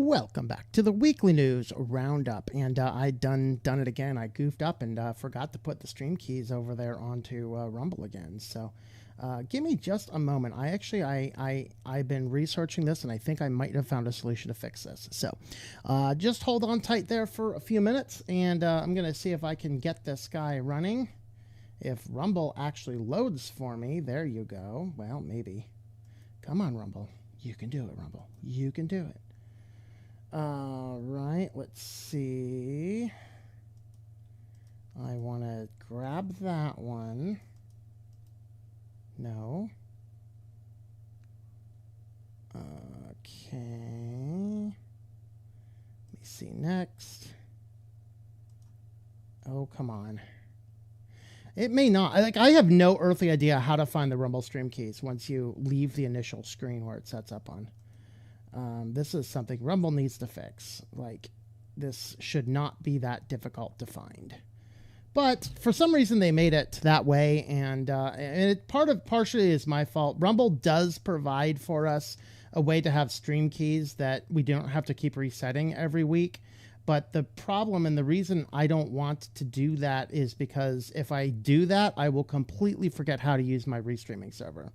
Welcome back to the weekly news roundup, and I done it again. I goofed up and forgot to put the stream keys over there onto Rumble again. So give me just a moment. I've been researching this, and I think I might have found a solution to fix this. So just hold on tight there for a few minutes, and I'm gonna see if I can get this guy running. If Rumble actually loads for me, there you go. Well, maybe. Come on, Rumble. You can do it, Rumble. You can do it. All right, let's see. I want to grab that one. No. Okay. Let me see next. Oh, come on. It may not. I have no earthly idea how to find the Rumble stream keys once you leave the initial screen where it sets up on. This is something Rumble needs to fix. This should not be that difficult to find. But for some reason they made it that way, and it partially is my fault. Rumble does provide for us a way to have stream keys that we don't have to keep resetting every week. But the problem and the reason I don't want to do that is because if I do that, I will completely forget how to use my restreaming server.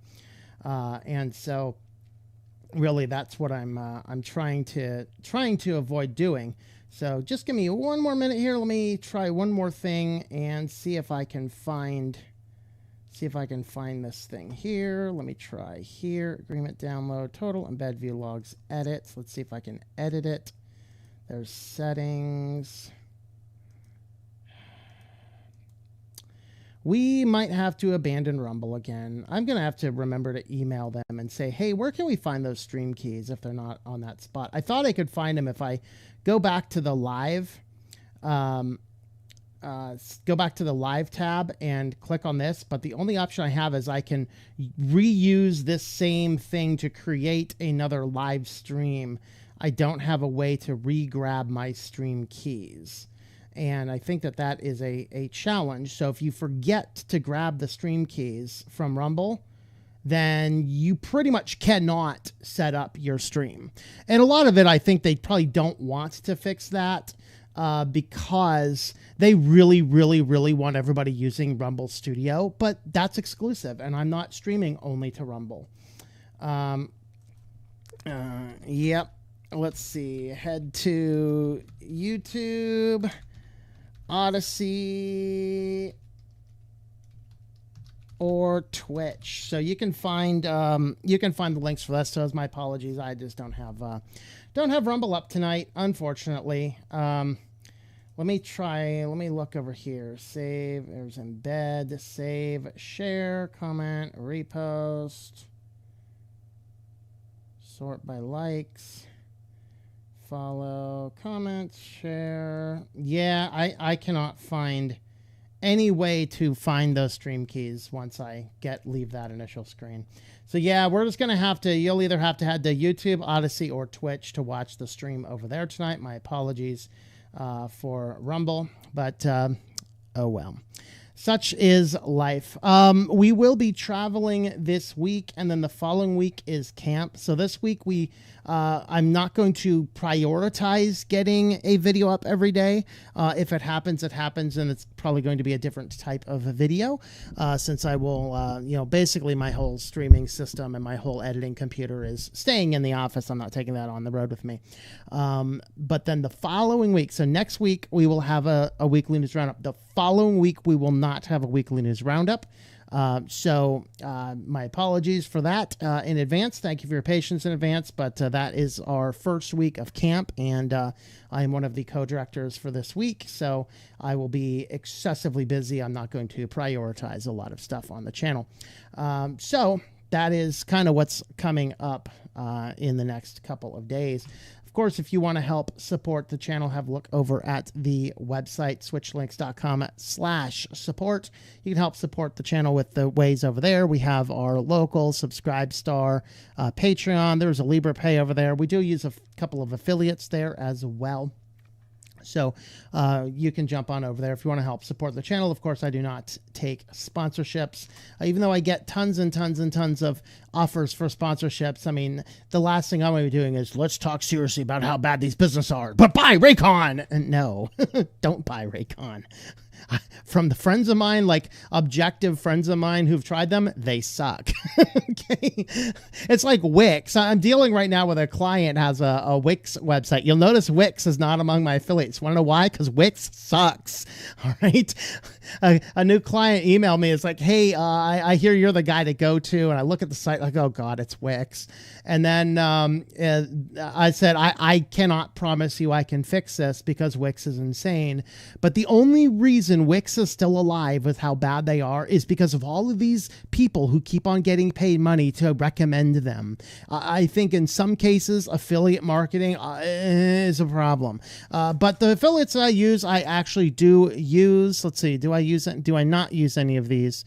And so really that's what I'm trying to avoid doing. So just give me one more minute here. Let me try one more thing and see if I can find this thing here. Let me try here. Agreement download, total, embed view logs, edit. Let's see if I can edit it. There's settings. We might have to abandon Rumble again. I'm going to have to remember to email them and say, hey, where can we find those stream keys if they're not on that spot? I thought I could find them if I go back to the live, tab and click on this. But the only option I have is I can reuse this same thing to create another live stream. I don't have a way to re-grab my stream keys. And I think that is a challenge. So if you forget to grab the stream keys from Rumble, then you pretty much cannot set up your stream. And a lot of it, I think they probably don't want to fix that because they really, really, really want everybody using Rumble Studio. But that's exclusive, and I'm not streaming only to Rumble. Yep. Let's see. Head to YouTube, Odyssey, or Twitch. So you can find the links for that. So my apologies. I just don't have Rumble up tonight, unfortunately. Let me look over here. Save. There's embed. Save. Share. Comment. Repost. Sort by likes. Follow, comment, share. Yeah, I cannot find any way to find those stream keys once I leave that initial screen. So yeah, we're just going to have to, you'll either have to head to YouTube, Odyssey, or Twitch to watch the stream over there tonight. My apologies for Rumble, but oh well. Such is life. We will be traveling this week, and then the following week is camp. So this week I'm not going to prioritize getting a video up every day. If it happens, it happens, and it's probably going to be a different type of a video since I will, basically my whole streaming system and my whole editing computer is staying in the office. I'm not taking that on the road with me. But then the following week, so next week we will have a weekly news roundup. The following week we will not have a weekly news roundup. So my apologies for that in advance. Thank you for your patience in advance, but that is our first week of camp, and I am one of the co-directors for this week, so I will be excessively busy. I'm not going to prioritize a lot of stuff on the channel. So that is kind of what's coming up in the next couple of days. Of course, if you want to help support the channel, have a look over at the website, switchlinux.com/support. You can help support the channel with the ways over there. We have our local Subscribe Star, Patreon. There's a Libra Pay over there. We do use a couple of affiliates there as well. So you can jump on over there if you want to help support the channel. Of course, I do not take sponsorships, even though I get tons and tons and tons of offers for sponsorships. I mean, the last thing I'm going to be doing is let's talk seriously about how bad these businesses are. But buy Raycon! And no, don't buy Raycon. From the friends of mine, like objective friends of mine who've tried them, they suck. Okay, it's like Wix. I'm dealing right now with a client has a Wix website. You'll notice Wix is not among my affiliates. Want to know why? Because Wix sucks. All right, a new client emailed me. It's like, hey, I hear you're the guy to go to, and I look at the site like, oh God, it's Wix. And then I said, I cannot promise you I can fix this because Wix is insane. But the only reason Wix is still alive with how bad they are is because of all of these people who keep on getting paid money to recommend them. I think in some cases, affiliate marketing is a problem. But the affiliates that I use, I actually do use. Let's see, do I use it? Do I not use any of these?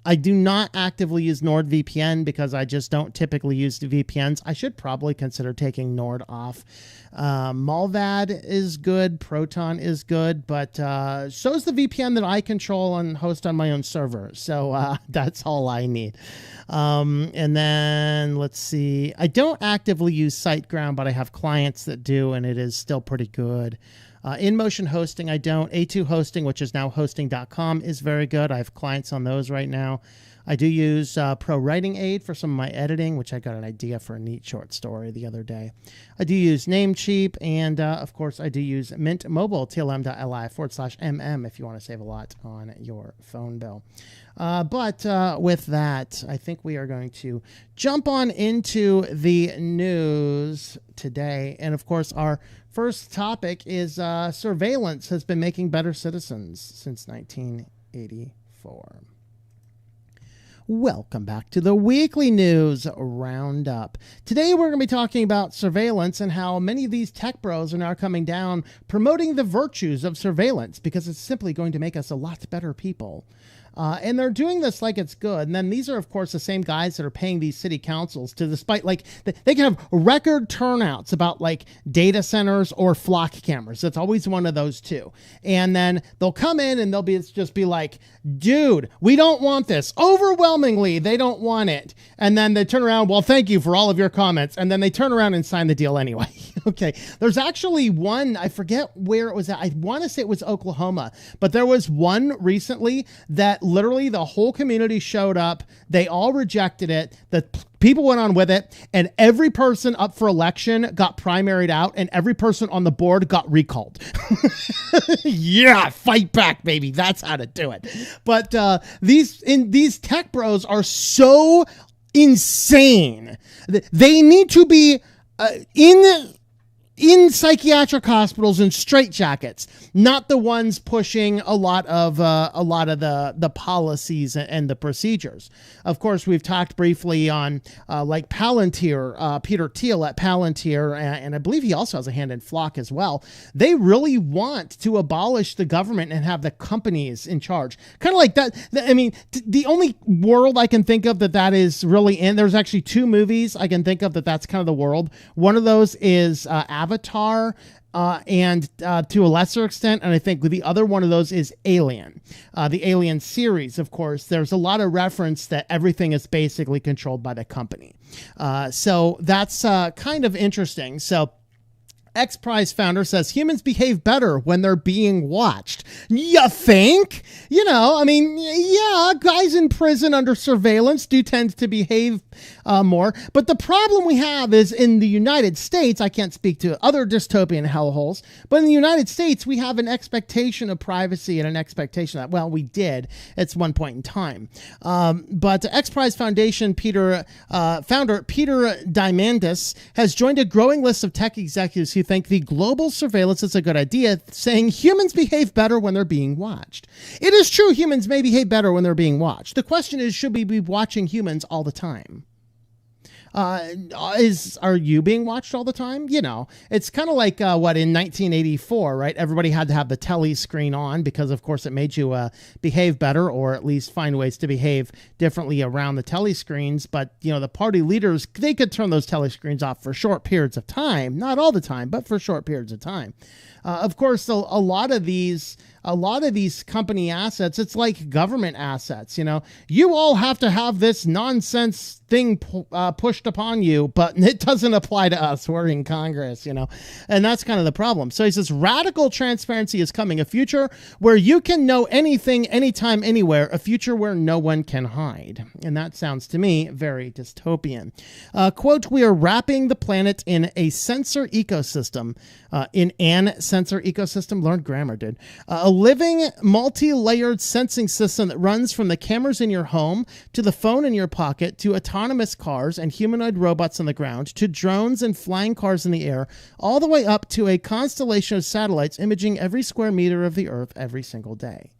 I do not actively use NordVPN because I just don't typically use the VPNs. I should probably consider taking Nord off. Malvad is good. Proton is good, but so is the VPN that I control and host on my own server. So that's all I need. And then let's see. I don't actively use SiteGround, but I have clients that do, and it is still pretty good. InMotion hosting, I don't. A2 hosting, which is now hosting.com, is very good. I have clients on those right now. I do use Pro Writing Aid for some of my editing, which I got an idea for a neat short story the other day. I do use Namecheap, and of course, I do use Mint Mobile, tlm.li/mm, if you want to save a lot on your phone bill. But with that, I think we are going to jump on into the news today. And of course, our first topic is surveillance has been making better citizens since 1984. Welcome back to the weekly news roundup. Today we're going to be talking about surveillance and how many of these tech bros are now coming down promoting the virtues of surveillance because it's simply going to make us a lot better people. And they're doing this like it's good. And then these are, of course, the same guys that are paying these city councils to, despite like they can have record turnouts about like data centers or flock cameras. It's always one of those two. And then they'll come in and they'll just be like, dude, we don't want this. Overwhelmingly, they don't want it. And then they turn around, well, thank you for all of your comments. And then they turn around and sign the deal anyway. Okay. There's actually one, I forget where it was at. I want to say it was Oklahoma, but there was one recently that literally the whole community showed up. They all rejected it. The people went on with it, and every person up for election got primaried out, and every person on the board got recalled. Yeah, fight back, baby. That's how to do it. But these tech bros are so insane. They need to be in psychiatric hospitals in straitjackets, not the ones pushing a lot of the policies and the procedures. Of course, we've talked briefly on like Palantir, Peter Thiel at Palantir, and I believe he also has a hand in Flock as well. They really want to abolish the government and have the companies in charge. Kind of like that. I mean, the only world I can think of that is really in, there's actually two movies I can think of that's kind of the world. One of those is Avatar, and to a lesser extent, and I think the other one of those is Alien. The Alien series, of course, there's a lot of reference that everything is basically controlled by the company. So that's kind of interesting. So X Prize founder says humans behave better when they're being watched. You think? You know, I mean, yeah, guys in prison under surveillance do tend to behave more. But the problem we have is in the United States, I can't speak to other dystopian hellholes, but in the United States, we have an expectation of privacy and an expectation that, well, we did at one point in time. But X Prize Foundation founder Peter Diamandis has joined a growing list of tech executives who think the global surveillance is a good idea, saying humans behave better when they're being watched. It is true humans may behave better when they're being watched. The question is, should we be watching humans all the time? Are you being watched all the time? You know, it's kind of like what in 1984, right? Everybody had to have the telly screen on because, of course, it made you behave better, or at least find ways to behave differently around the telly screens. But, you know, the party leaders, they could turn those telly screens off for short periods of time, not all the time, but for short periods of time. Of course, a lot of these company assets, it's like government assets. You know, you all have to have this nonsense thing pushed upon you, but it doesn't apply to us. We're in Congress, you know, and that's kind of the problem. So he says radical transparency is coming, a future where you can know anything, anytime, anywhere, a future where no one can hide. And that sounds to me very dystopian. Quote, we are wrapping the planet in a sensor ecosystem, in an sensor ecosystem, learned grammar, dude. A living multi-layered sensing system that runs from the cameras in your home to the phone in your pocket to autonomous cars and humanoid robots on the ground to drones and flying cars in the air, all the way up to a constellation of satellites imaging every square meter of the Earth every single day.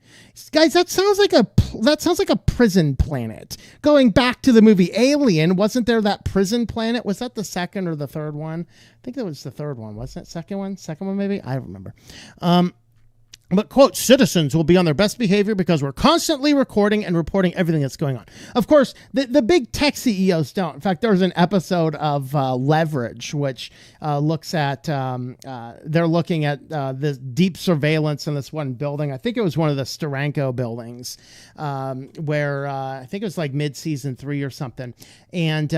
Guys, that sounds like a prison planet. Going back to the movie Alien, wasn't there that prison planet? Was that the second or the third one? I think that was the third one. Wasn't it second one? Second one maybe? I don't remember. But, quote, citizens will be on their best behavior because we're constantly recording and reporting everything that's going on. Of course, the big tech CEOs don't. In fact, there was an episode of Leverage, which looks at, they're looking at this deep surveillance in this one building. I think it was one of the Steranko buildings, where I think it was like mid-season 3 or something. And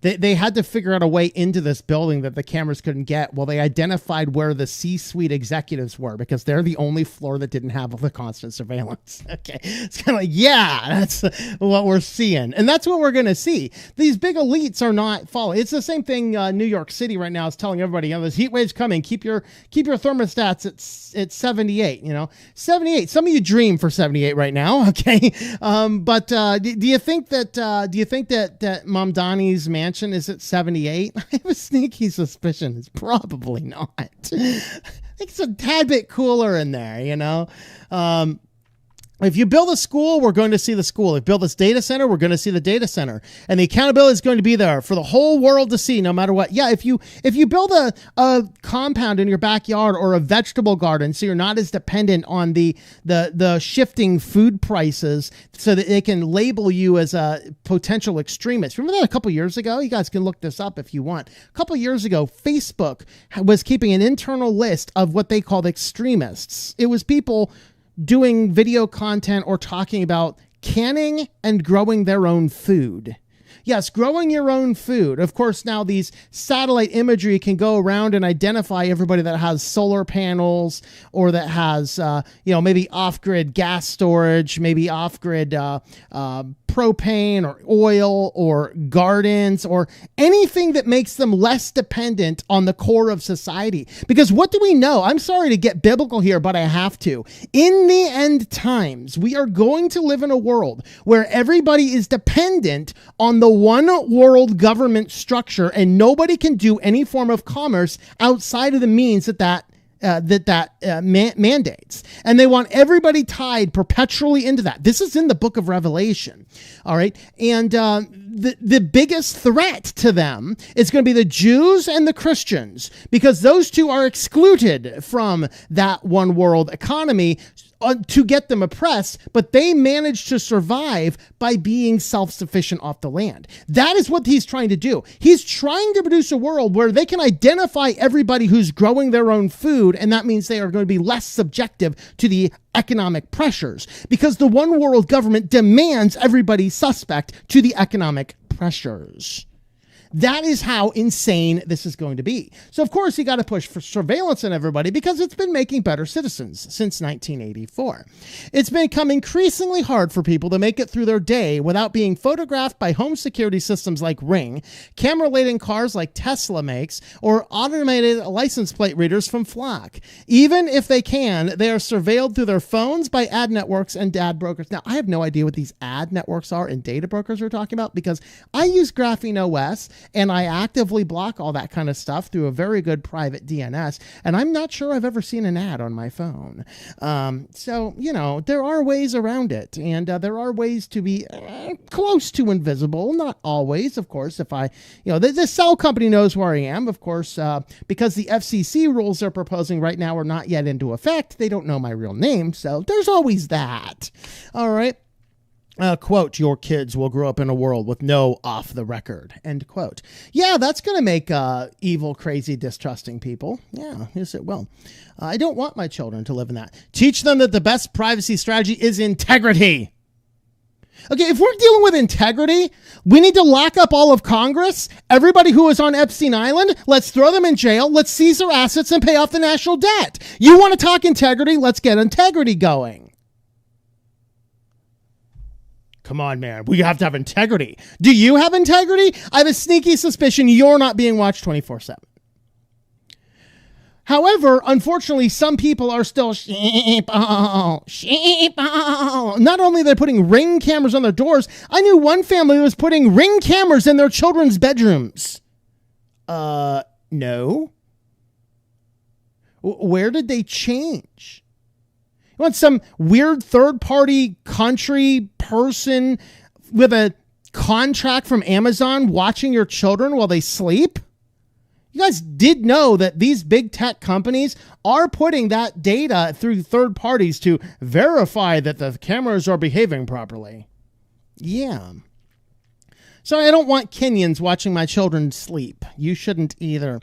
They had to figure out a way into this building that the cameras couldn't get. Well, they identified where the C-suite executives were because they're the only floor that didn't have the constant surveillance. Okay. It's kind of like, yeah, that's what we're seeing. And that's what we're going to see. These big elites are not following. It's the same thing New York City right now is telling everybody, you know, this heat wave's coming. Keep your thermostats at 78, you know, 78. Some of you dream for 78 right now. Okay. But do you think that Mamdani's mansion is at 78? I have a sneaky suspicion it's probably not. I think it's a tad bit cooler in there, you know. If you build a school, we're going to see the school. If you build this data center, we're going to see the data center. And the accountability is going to be there for the whole world to see no matter what. Yeah, if you build a compound in your backyard or a vegetable garden so you're not as dependent on the shifting food prices so that they can label you as a potential extremist. Remember that a couple years ago? You guys can look this up if you want. A couple years ago, Facebook was keeping an internal list of what they called extremists. It was people doing video content or talking about canning and growing their own food. Yes, growing your own food. Of course, now these satellite imagery can go around and identify everybody that has solar panels or that has, maybe off-grid gas storage, maybe off-grid propane or oil or gardens or anything that makes them less dependent on the core of society. Because what do we know? I'm sorry to get biblical here, but I have to. In the end times, we are going to live in a world where everybody is dependent on the one world government structure and nobody can do any form of commerce outside of the means that mandates. And they want everybody tied perpetually into that. This is in the book of Revelation. All right. And the biggest threat to them is going to be the Jews and the Christians, because those two are excluded from that one world economy to get them oppressed, but they manage to survive by being self-sufficient off the land. That is what he's trying to do. He's trying to produce a world where they can identify everybody who's growing their own food, and that means they are going to be less subjective to the economic pressures, because the one world government demands everybody suspect to the economic pressures. That is how insane this is going to be. So, of course, you got to push for surveillance on everybody because it's been making better citizens since 1984. It's become increasingly hard for people to make it through their day without being photographed by home security systems like Ring, camera-laden cars like Tesla makes, or automated license plate readers from Flock. Even if they can, they are surveilled through their phones by ad networks and ad brokers. Now, I have no idea what these ad networks are and data brokers we're talking about because I use Graphene OS. and I actively block all that kind of stuff through a very good private DNS, and I'm not sure I've ever seen an ad on my phone. So, you know, there are ways around it, and there are ways to be close to invisible. Not always, of course. If I, you know, the cell company knows where I am, of course, because the FCC rules they're proposing right now are not yet into effect. They don't know my real name, so there's always that. All right. Quote, your kids will grow up in a world with no off the record, end quote. Yeah, that's going to make evil, crazy, distrusting people. Yeah, yes, it will. I don't want my children to live in that. Teach them that the best privacy strategy is integrity. Okay, if we're dealing with integrity, we need to lock up all of Congress, everybody who is on Epstein Island. Let's throw them in jail. Let's seize their assets and pay off the national debt. You want to talk integrity? Let's get integrity going. Come on, man. We have to have integrity. Do you have integrity? I have a sneaky suspicion you're not being watched 24/7. However, unfortunately, some people are still sheeple. Not only are they putting Ring cameras on their doors, I knew one family was putting Ring cameras in their children's bedrooms. No. Where did they change? You want some weird third-party country person with a contract from Amazon watching your children while they sleep? You guys did know that these big tech companies are putting that data through third parties to verify that the cameras are behaving properly. Yeah. So I don't want Kenyans watching my children sleep. You shouldn't either.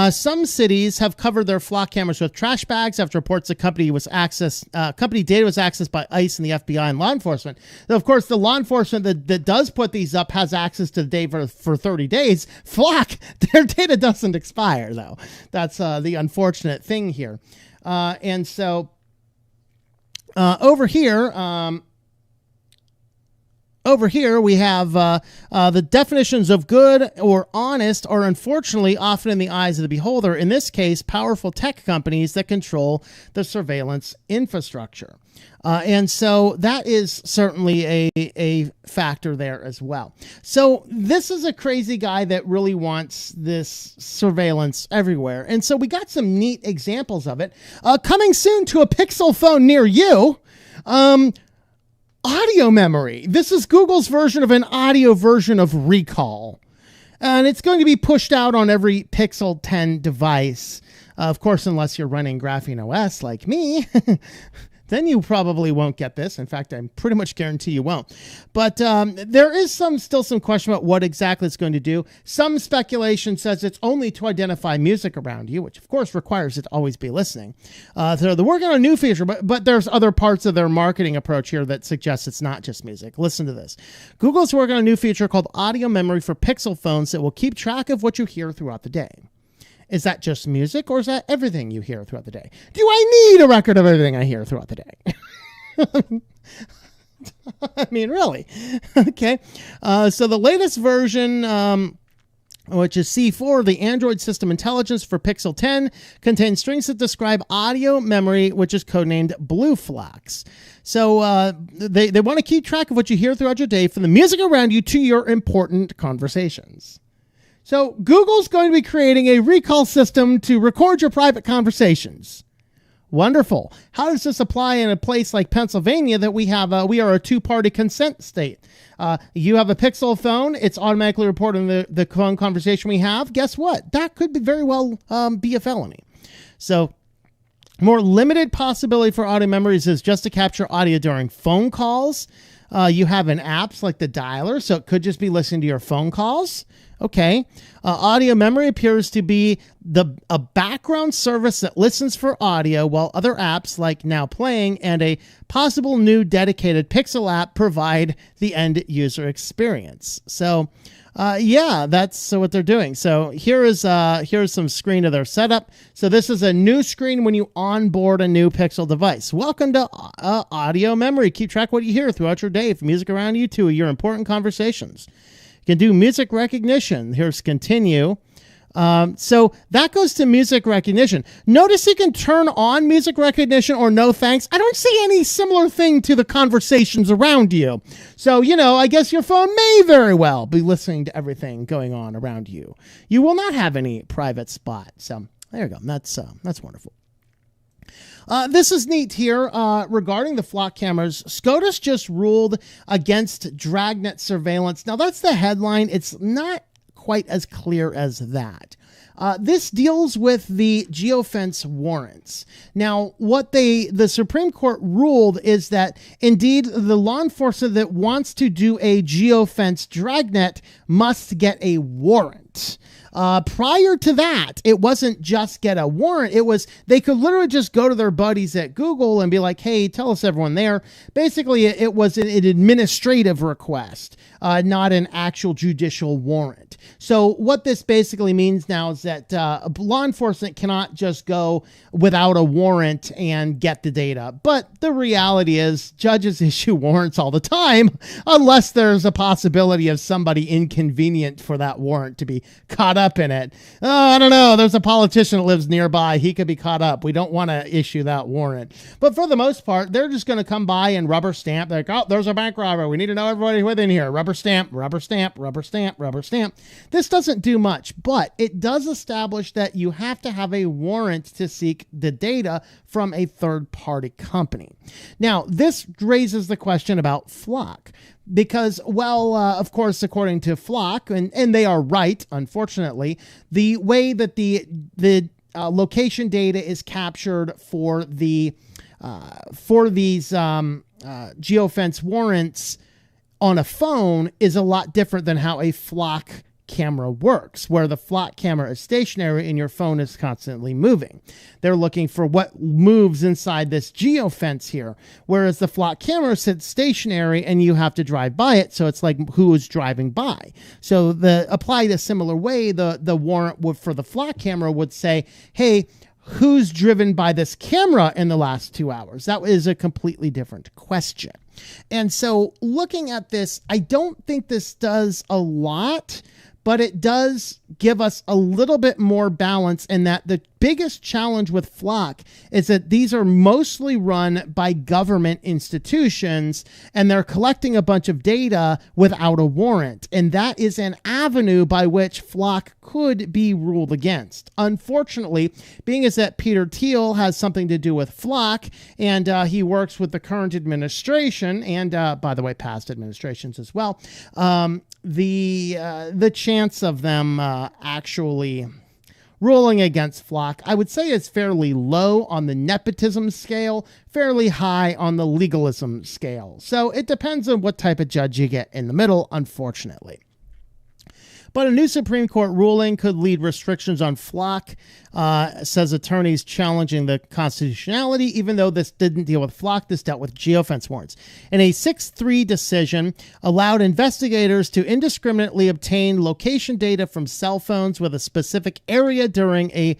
Some cities have covered their flock cameras with trash bags after reports the company data was accessed by ICE and the FBI and law enforcement. Though, of course, the law enforcement that does put these up has access to the data for 30 days. Flock, their data doesn't expire, though. That's the unfortunate thing here. And so over here, we have the definitions of good or honest are unfortunately often in the eyes of the beholder. In this case, powerful tech companies that control the surveillance infrastructure. And so that is certainly a factor there as well. So this is a crazy guy that really wants this surveillance everywhere. And so we got some neat examples of it. Coming soon to a Pixel phone near you. Audio memory. This is Google's version of an audio version of Recall. And it's going to be pushed out on every Pixel 10 device. Of course, unless you're running Graphene OS like me, then you probably won't get this. In fact, I'm pretty much guarantee you won't. But there is still some question about what exactly it's going to do. Some speculation says it's only to identify music around you, which of course requires it to always be listening. So they're working on a new feature, but there's other parts of their marketing approach here that suggests it's not just music. Listen to this. Google's working on a new feature called audio memory for Pixel phones that will keep track of what you hear throughout the day. Is that just music, or is that everything you hear throughout the day? Do I need a record of everything I hear throughout the day? I mean, really? Okay. So the latest version, which is C4, the Android System Intelligence for Pixel 10, contains strings that describe audio memory, which is codenamed Blue Flux. So they want to keep track of what you hear throughout your day, from the music around you to your important conversations. So Google's going to be creating a recall system to record your private conversations. Wonderful. How does this apply in a place like Pennsylvania that we are a two-party consent state? You have a Pixel phone. It's automatically reporting the phone conversation we have. Guess what? That could very well be a felony. So more limited possibility for audio memories is just to capture audio during phone calls. You have an apps like the dialer, so it could just be listening to your phone calls. Okay. Audio memory appears to be a background service that listens for audio, while other apps like Now Playing and a possible new dedicated Pixel app provide the end user experience. So, yeah, that's what they're doing. So here's some screen of their setup. So this is a new screen when you onboard a new Pixel device. Welcome to audio memory. Keep track of what you hear throughout your day, from music around you to your important conversations. You can do music recognition. Here's continue. So that goes to music recognition. Notice you can turn on music recognition or no thanks. I don't see any similar thing to the conversations around you. So, I guess your phone may very well be listening to everything going on around you. You will not have any private spot. So there you go. That's wonderful. This is neat here regarding the flock cameras. SCOTUS just ruled against dragnet surveillance. Now, that's the headline. It's not quite as clear as that. This deals with the geofence warrants. Now, what the Supreme Court ruled is that indeed the law enforcer that wants to do a geofence dragnet must get a warrant. Prior to that, it wasn't just get a warrant. It was, they could literally just go to their buddies at Google and be like, hey, tell us everyone there. Basically, it was an administrative request, not an actual judicial warrant. So what this basically means now is that law enforcement cannot just go without a warrant and get the data. But the reality is judges issue warrants all the time, unless there's a possibility of somebody inconvenient for that warrant to be caught up in it. Oh, I don't know. There's a politician that lives nearby. He could be caught up. We don't want to issue that warrant. But for the most part, they're just going to come by and rubber stamp. They're like, oh, there's a bank robber. We need to know everybody within here. Rubber stamp, rubber stamp, rubber stamp, rubber stamp. This doesn't do much, but it does establish that you have to have a warrant to seek the data from a third-party company. Now, this raises the question about Flock. Because, well, of course, according to Flock, and they are right, unfortunately, the way that the location data is captured for these geofence warrants on a phone is a lot different than how a Flock camera works, where the Flock camera is stationary and your phone is constantly moving. They're looking for what moves inside this geofence here, whereas the Flock camera sits stationary and you have to drive by it, so it's like who is driving by. So applied a similar way, the warrant for the Flock camera would say, hey, who's driven by this camera in the last 2 hours? That is a completely different question. And so looking at this, I don't think this does a lot, but it does give us a little bit more balance in that the biggest challenge with Flock is that these are mostly run by government institutions and they're collecting a bunch of data without a warrant. And that is an avenue by which Flock could be ruled against. Unfortunately, being as that Peter Thiel has something to do with Flock and he works with the current administration and, by the way, past administrations as well, the chance of them actually ruling against Flock, I would say, is fairly low on the nepotism scale, fairly high on the legalism scale. So it depends on what type of judge you get in the middle, unfortunately. But a new Supreme Court ruling could lead restrictions on Flock, says attorneys challenging the constitutionality, even though this didn't deal with Flock, this dealt with geofence warrants. And a 6-3 decision allowed investigators to indiscriminately obtain location data from cell phones with a specific area during a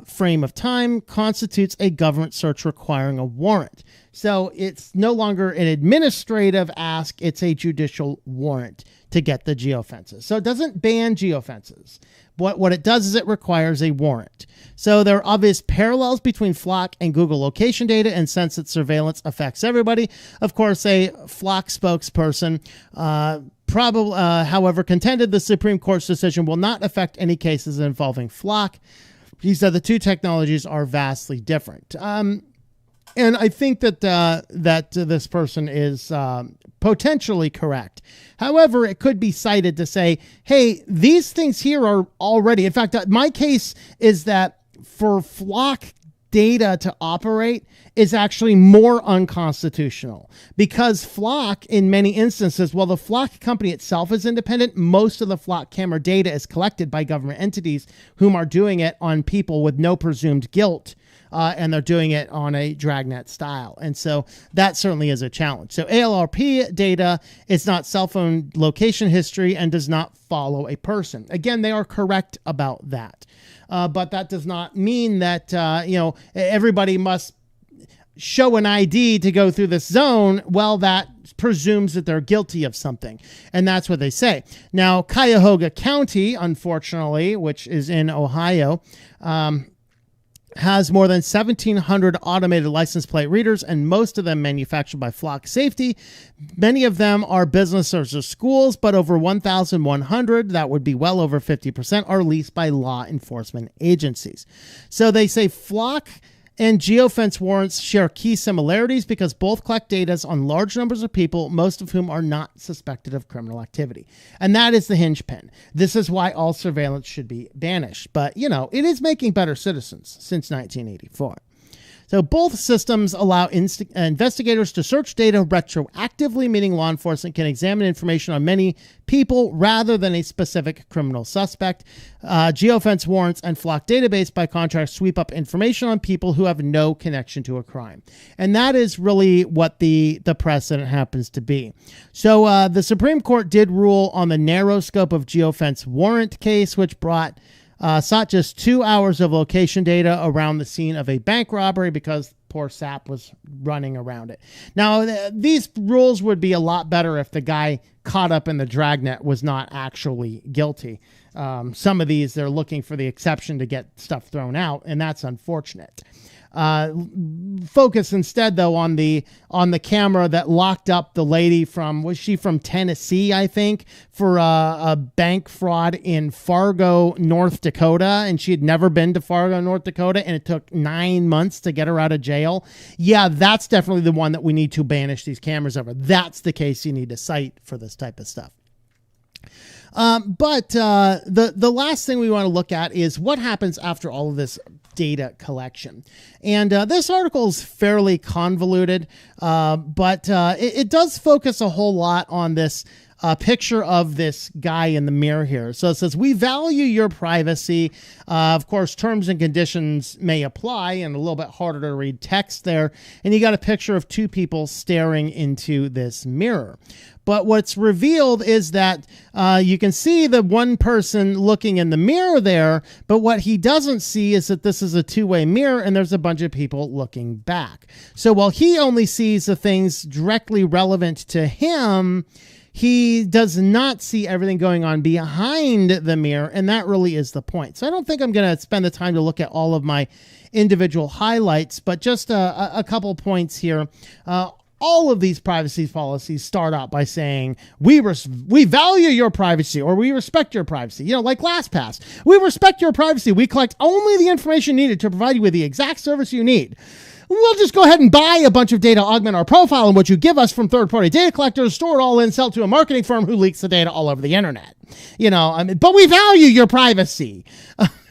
frame of time constitutes a government search requiring a warrant. So it's no longer an administrative ask, it's a judicial warrant to get the geofences. So it doesn't ban geofences. What it does is it requires a warrant. So there are obvious parallels between Flock and Google location data, and since its surveillance affects everybody, of course, a Flock spokesperson however, contended the Supreme Court's decision will not affect any cases involving Flock. He said the two technologies are vastly different. And I think that this person is potentially correct. However, it could be cited to say, hey, these things here are already, in fact, my case is that for Flock data to operate is actually more unconstitutional because Flock, in many instances, while the Flock company itself is independent, most of the Flock camera data is collected by government entities whom are doing it on people with no presumed guilt. And they're doing it on a dragnet style. And so that certainly is a challenge. So ALRP data is not cell phone location history and does not follow a person. Again, they are correct about that. But that does not mean that, everybody must show an ID to go through this zone, well, that presumes that they're guilty of something. And that's what they say. Now, Cuyahoga County, unfortunately, which is in Ohio, has more than 1,700 automated license plate readers, and most of them manufactured by Flock Safety. Many of them are businesses or schools, but over 1,100, that would be well over 50%, are leased by law enforcement agencies. So they say Flock and geofence warrants share key similarities because both collect data on large numbers of people, most of whom are not suspected of criminal activity. And that is the hinge pin. This is why all surveillance should be banished. But, you know, it is making better citizens since 1984. So both systems allow investigators to search data retroactively, meaning law enforcement can examine information on many people rather than a specific criminal suspect. Geofence warrants and Flock database, by contrast, sweep up information on people who have no connection to a crime. And that is really what the precedent happens to be. So the Supreme Court did rule on the narrow scope of geofence warrant case, which sought just 2 hours of location data around the scene of a bank robbery because poor sap was running around it. Now, these rules would be a lot better if the guy caught up in the dragnet was not actually guilty. Some of these, they're looking for the exception to get stuff thrown out, and that's unfortunate. Focus instead, though, on the camera that locked up the lady was she from Tennessee, I think, for a bank fraud in Fargo, North Dakota, and she had never been to Fargo, North Dakota, and it took 9 months to get her out of jail. Yeah, that's definitely the one that we need to banish these cameras over. That's the case you need to cite for this type of stuff. But the last thing we want to look at is what happens after all of this data collection. And this article is fairly convoluted, but it does focus a whole lot on this picture of this guy in the mirror here. So it says, we value your privacy. Of course, terms and conditions may apply, and a little bit harder to read text there. And you got a picture of two people staring into this mirror. But what's revealed is that you can see the one person looking in the mirror there, but what he doesn't see is that this is a two-way mirror and there's a bunch of people looking back. So while he only sees the things directly relevant to him, he does not see everything going on behind the mirror, and that really is the point. So I don't think I'm going to spend the time to look at all of my individual highlights, but just a couple points here. All of these privacy policies start out by saying, we value your privacy, or we respect your privacy. You know, like LastPass. We respect your privacy. We collect only the information needed to provide you with the exact service you need. We'll just go ahead and buy a bunch of data, augment our profile, and what you give us from third-party data collectors, store it all in, sell it to a marketing firm who leaks the data all over the internet. You know, I mean, but we value your privacy.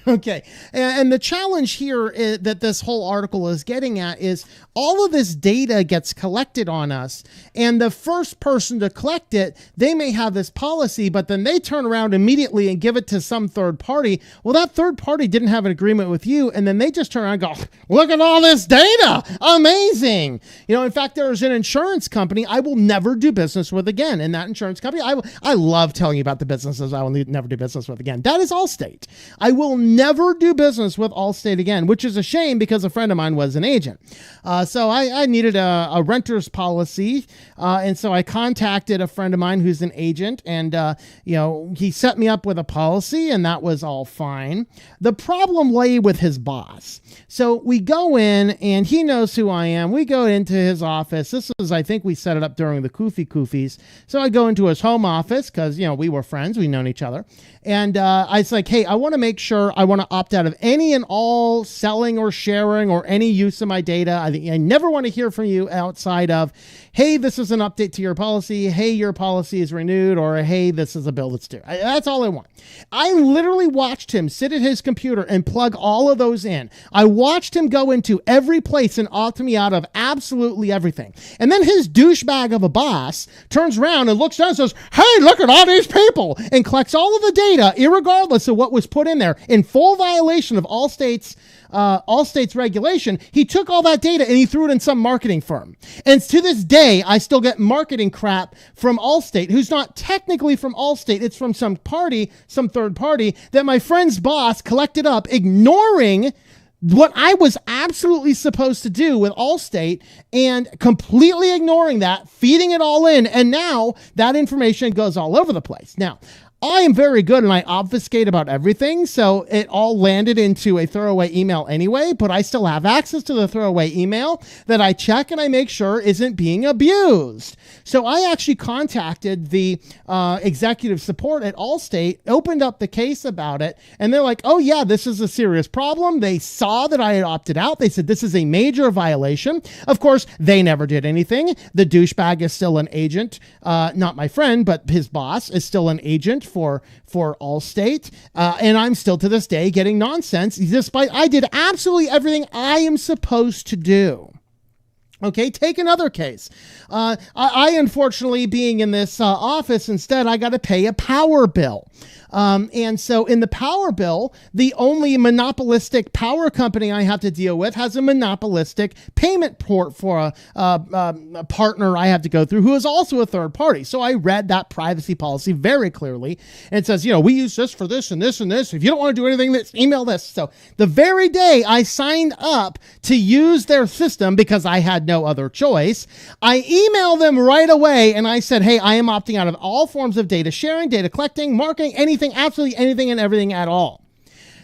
Okay. And the challenge here that this whole article is getting at is all of this data gets collected on us, and the first person to collect it, they may have this policy, but then they turn around immediately and give it to some third party. Well, that third party didn't have an agreement with you, and then they just turn around and go, look at all this data. Amazing. You know, in fact, there's an insurance company I will never do business with again. And that insurance company, I love telling you about the businesses I will never do business with again. That is Allstate. I will never do business with Allstate again, which is a shame because a friend of mine was an agent. So I needed a renter's policy. And so I contacted a friend of mine who's an agent, and, you know, he set me up with a policy, and that was all fine. The problem lay with his boss. So we go in, and he knows who I am. We go into his office. This was, I think we set it up during the Koofies. So I go into his home office because, you know, we were friends. We'd known each other. And I was like, hey, I want to make sure I want to opt out of any and all selling or sharing or any use of my data. I never want to hear from you outside of, hey, this is an update to your policy. Hey, your policy is renewed. Or, hey, this is a bill that's due. That's all I want. I literally watched him sit at his computer and plug all of those in. I watched him go into every place and opt me out of absolutely everything. And then his douchebag of a boss turns around and looks down and says, hey, look at all these people, and collects all of the data, irregardless of what was put in there, in full violation of Allstate's regulation. He took all that data and he threw it in some marketing firm. And to this day, I still get marketing crap from Allstate, who's not technically from Allstate. It's from some third party that my friend's boss collected up, ignoring what I was absolutely supposed to do with Allstate and completely ignoring that, feeding it all in. And now that information goes all over the place. Now, I am very good and I obfuscate about everything, so it all landed into a throwaway email anyway, but I still have access to the throwaway email that I check and I make sure isn't being abused. So I actually contacted the executive support at Allstate, opened up the case about it, and they're like, oh yeah, this is a serious problem. They saw that I had opted out. They said this is a major violation. Of course, they never did anything. The douchebag is still an agent, not my friend, but his boss is still an agent for Allstate, and I'm still to this day getting nonsense, despite I did absolutely everything I am supposed to do. Okay, take another case. I unfortunately, being in this office, instead, I got to pay a power bill. And so in the power bill, the only monopolistic power company I have to deal with has a monopolistic payment port for a partner I have to go through who is also a third party. So I read that privacy policy very clearly. And it says, you know, we use this for this and this and this. If you don't want to do anything, email this. So the very day I signed up to use their system because I had no other choice, I emailed them right away and I said, hey, I am opting out of all forms of data sharing, data collecting, marketing, anything, absolutely anything and everything at all.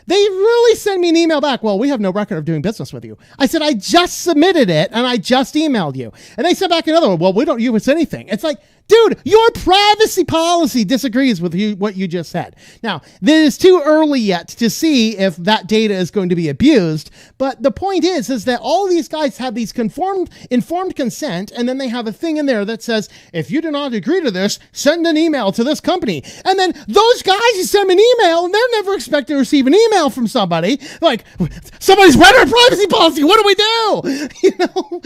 They really sent me an email back. Well, we have no record of doing business with you. I said, I just submitted it and I just emailed you. And they sent back another one. Well, we don't use anything. It's like, dude, your privacy policy disagrees with what you just said. Now, it is too early yet to see if that data is going to be abused. But the point is that all these guys have these informed consent, and then they have a thing in there that says, if you do not agree to this, send an email to this company. And then those guys who send an email, and they're never expected to receive an email from somebody. Like, somebody's read our privacy policy. What do we do? You know?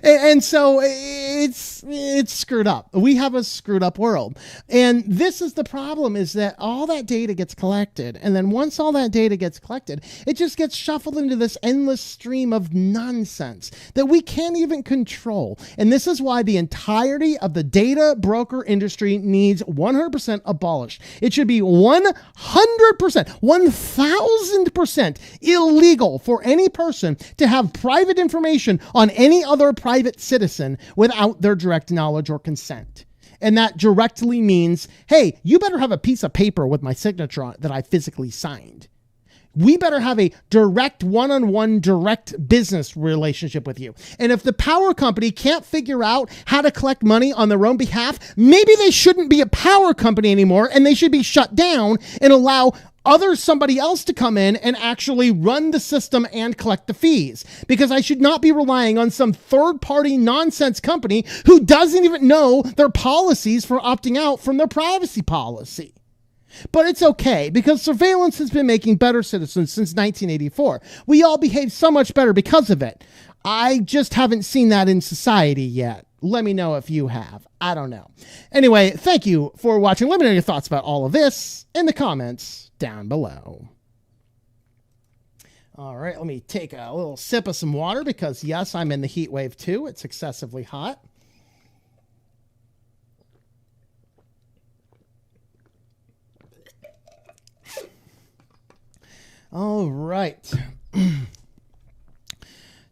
And so it's screwed up. We have a screwed up world. And this is the problem, is that all that data gets collected. And then once all that data gets collected, it just gets shuffled into this endless stream of nonsense that we can't even control. And this is why the entirety of the data broker industry needs 100% abolished. It should be 100%, 1000% illegal for any person to have private information on any other private citizen without their direct knowledge or consent. And that directly means, hey, you better have a piece of paper with my signature on it that I physically signed. We better have a direct one-on-one direct business relationship with you. And if the power company can't figure out how to collect money on their own behalf, maybe they shouldn't be a power company anymore and they should be shut down and allow somebody else to come in and actually run the system and collect the fees, because I should not be relying on some third-party nonsense company who doesn't even know their policies for opting out from their privacy policy. But it's okay, because surveillance has been making better citizens since 1984. We all behave so much better because of it. I just haven't seen that in society yet. Let me know if you have. I don't know. Anyway, thank you for watching. Let me know your thoughts about all of this in the comments down below. All right, let me take a little sip of some water because, yes, I'm in the heat wave too. It's excessively hot. All right.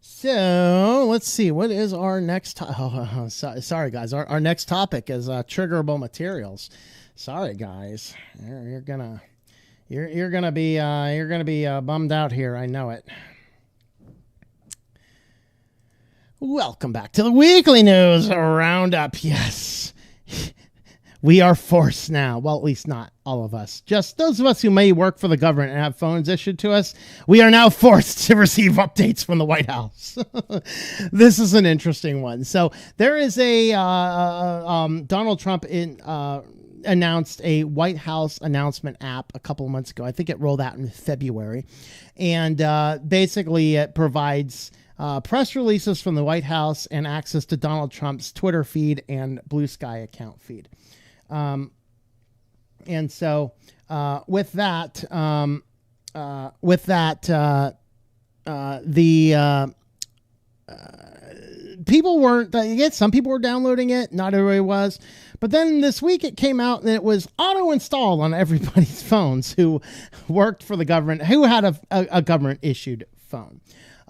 So let's see. What is our next? Sorry, guys. Our next topic is triggerable materials. Sorry, guys. You're gonna be bummed out here. I know it. Welcome back to the weekly news roundup. Yes. We are forced now. Well, at least not all of us. Just those of us who may work for the government and have phones issued to us, we are now forced to receive updates from the White House. This is an interesting one. So there is a Donald Trump announced a White House announcement app a couple of months ago. I think it rolled out in February. And basically it provides press releases from the White House and access to Donald Trump's Twitter feed and Blue Sky account feed. And so, with that, people weren't, again, some people were downloading it, not everybody was, but then this week it came out and it was auto-installed on everybody's phones who worked for the government, who had a government issued phone.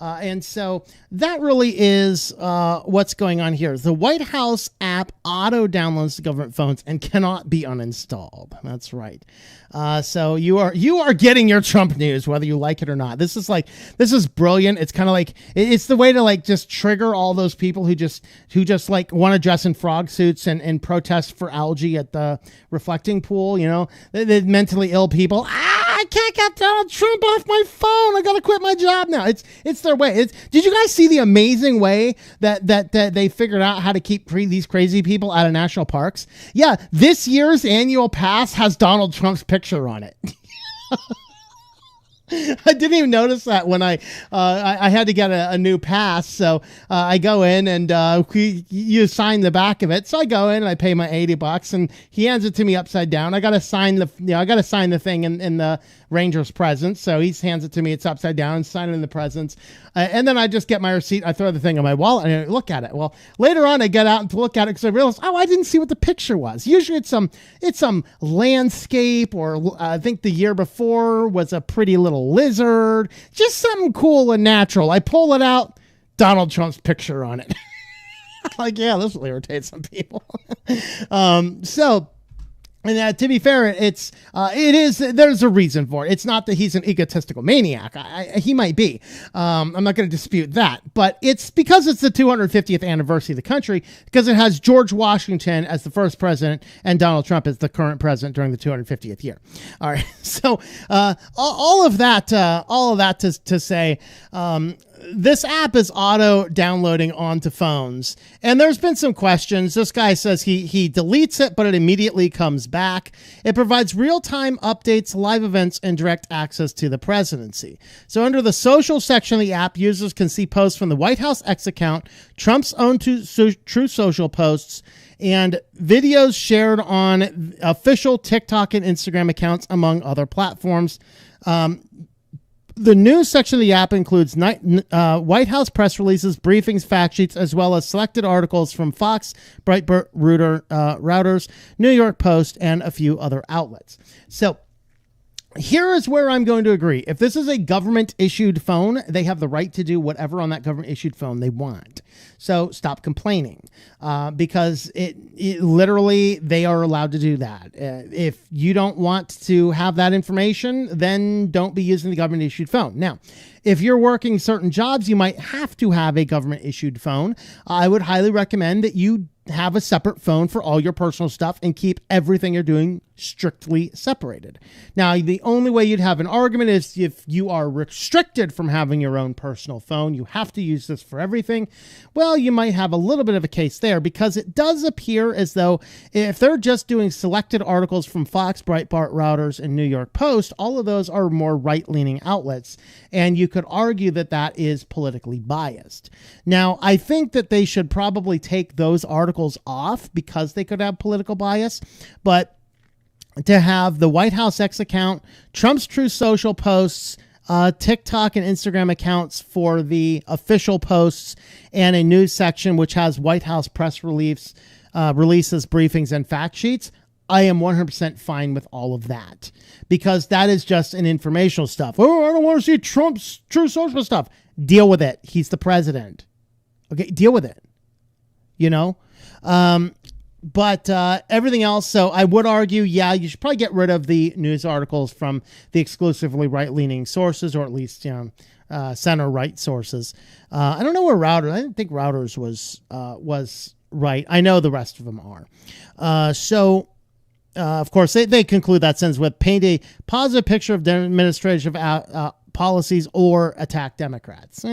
And so that really is what's going on here. The White House app auto downloads to government phones and cannot be uninstalled. That's right. So you are getting your Trump news, whether you like it or not. This is brilliant. It's kind of like, it's the way to like just trigger all those people who just like want to dress in frog suits and protest for algae at the reflecting pool. You know, the mentally ill people. I can't get Donald Trump off my phone. I got to quit my job now. It's their way. Did you guys see the amazing way that they figured out how to keep these crazy people out of national parks? Yeah, this year's annual pass has Donald Trump's picture on it. I didn't even notice that when I had to get a new pass. So I go in and you sign the back of it. So I go in and I pay my $80 and he hands it to me upside down. I got to sign the thing in the Ranger's presence. So he hands it to me. It's upside down and sign it in the presence. And then I just get my receipt. I throw the thing in my wallet and I look at it. Well, later on I get out and to look at it because I realized, I didn't see what the picture was. Usually it's some landscape, or I think the year before was a pretty little lizard, just something cool and natural. I pull it out, Donald Trump's picture on it. Like, yeah, this will irritate some people. And to be fair, there's a reason for it. It's not that he's an egotistical maniac. He might be. I'm not going to dispute that. But it's because it's the 250th anniversary of the country, because it has George Washington as the first president and Donald Trump as the current president during the 250th year. All right. So all of that to say, this app is auto downloading onto phones, and there's been some questions. This guy says he deletes it, but it immediately comes back. It provides real-time updates, live events, and direct access to the presidency. So under the social section of the app, users can see posts from the White House X account, Trump's own True Social posts, and videos shared on official TikTok and Instagram accounts, among other platforms. The news section of the app includes White House press releases, briefings, fact sheets, as well as selected articles from Fox, Breitbart, Reuters, New York Post, and a few other outlets. So here is where I'm going to agree. If this is a government-issued phone, they have the right to do whatever on that government-issued phone they want. So stop complaining, because it literally, they are allowed to do that. If you don't want to have that information, then don't be using the government-issued phone. Now, if you're working certain jobs, you might have to have a government-issued phone. I would highly recommend that you have a separate phone for all your personal stuff and keep everything you're doing strictly separated. Now, the only way you'd have an argument is if you are restricted from having your own personal phone. You have to use this for everything. Well, you might have a little bit of a case there, because it does appear as though if they're just doing selected articles from Fox, Breitbart, Reuters, and New York Post, all of those are more right-leaning outlets, and you could argue that that is politically biased. Now, I think that they should probably take those articles off because they could have political bias, but to have the White House X account, Trump's True Social posts, TikTok and Instagram accounts for the official posts, and a news section which has White House press releases, briefings, and fact sheets, I am 100% fine with all of that, because that is just an informational stuff. Oh, I don't want to see Trump's True Social stuff. Deal with it. He's the president. Okay, deal with it. You know? But everything else, so I would argue, yeah, you should probably get rid of the news articles from the exclusively right-leaning sources, or at least, center-right sources. I don't know where Reuters, I didn't think Reuters was right. I know the rest of them are. Of course, they conclude that sentence with paint a positive picture of administrative policies or attack Democrats.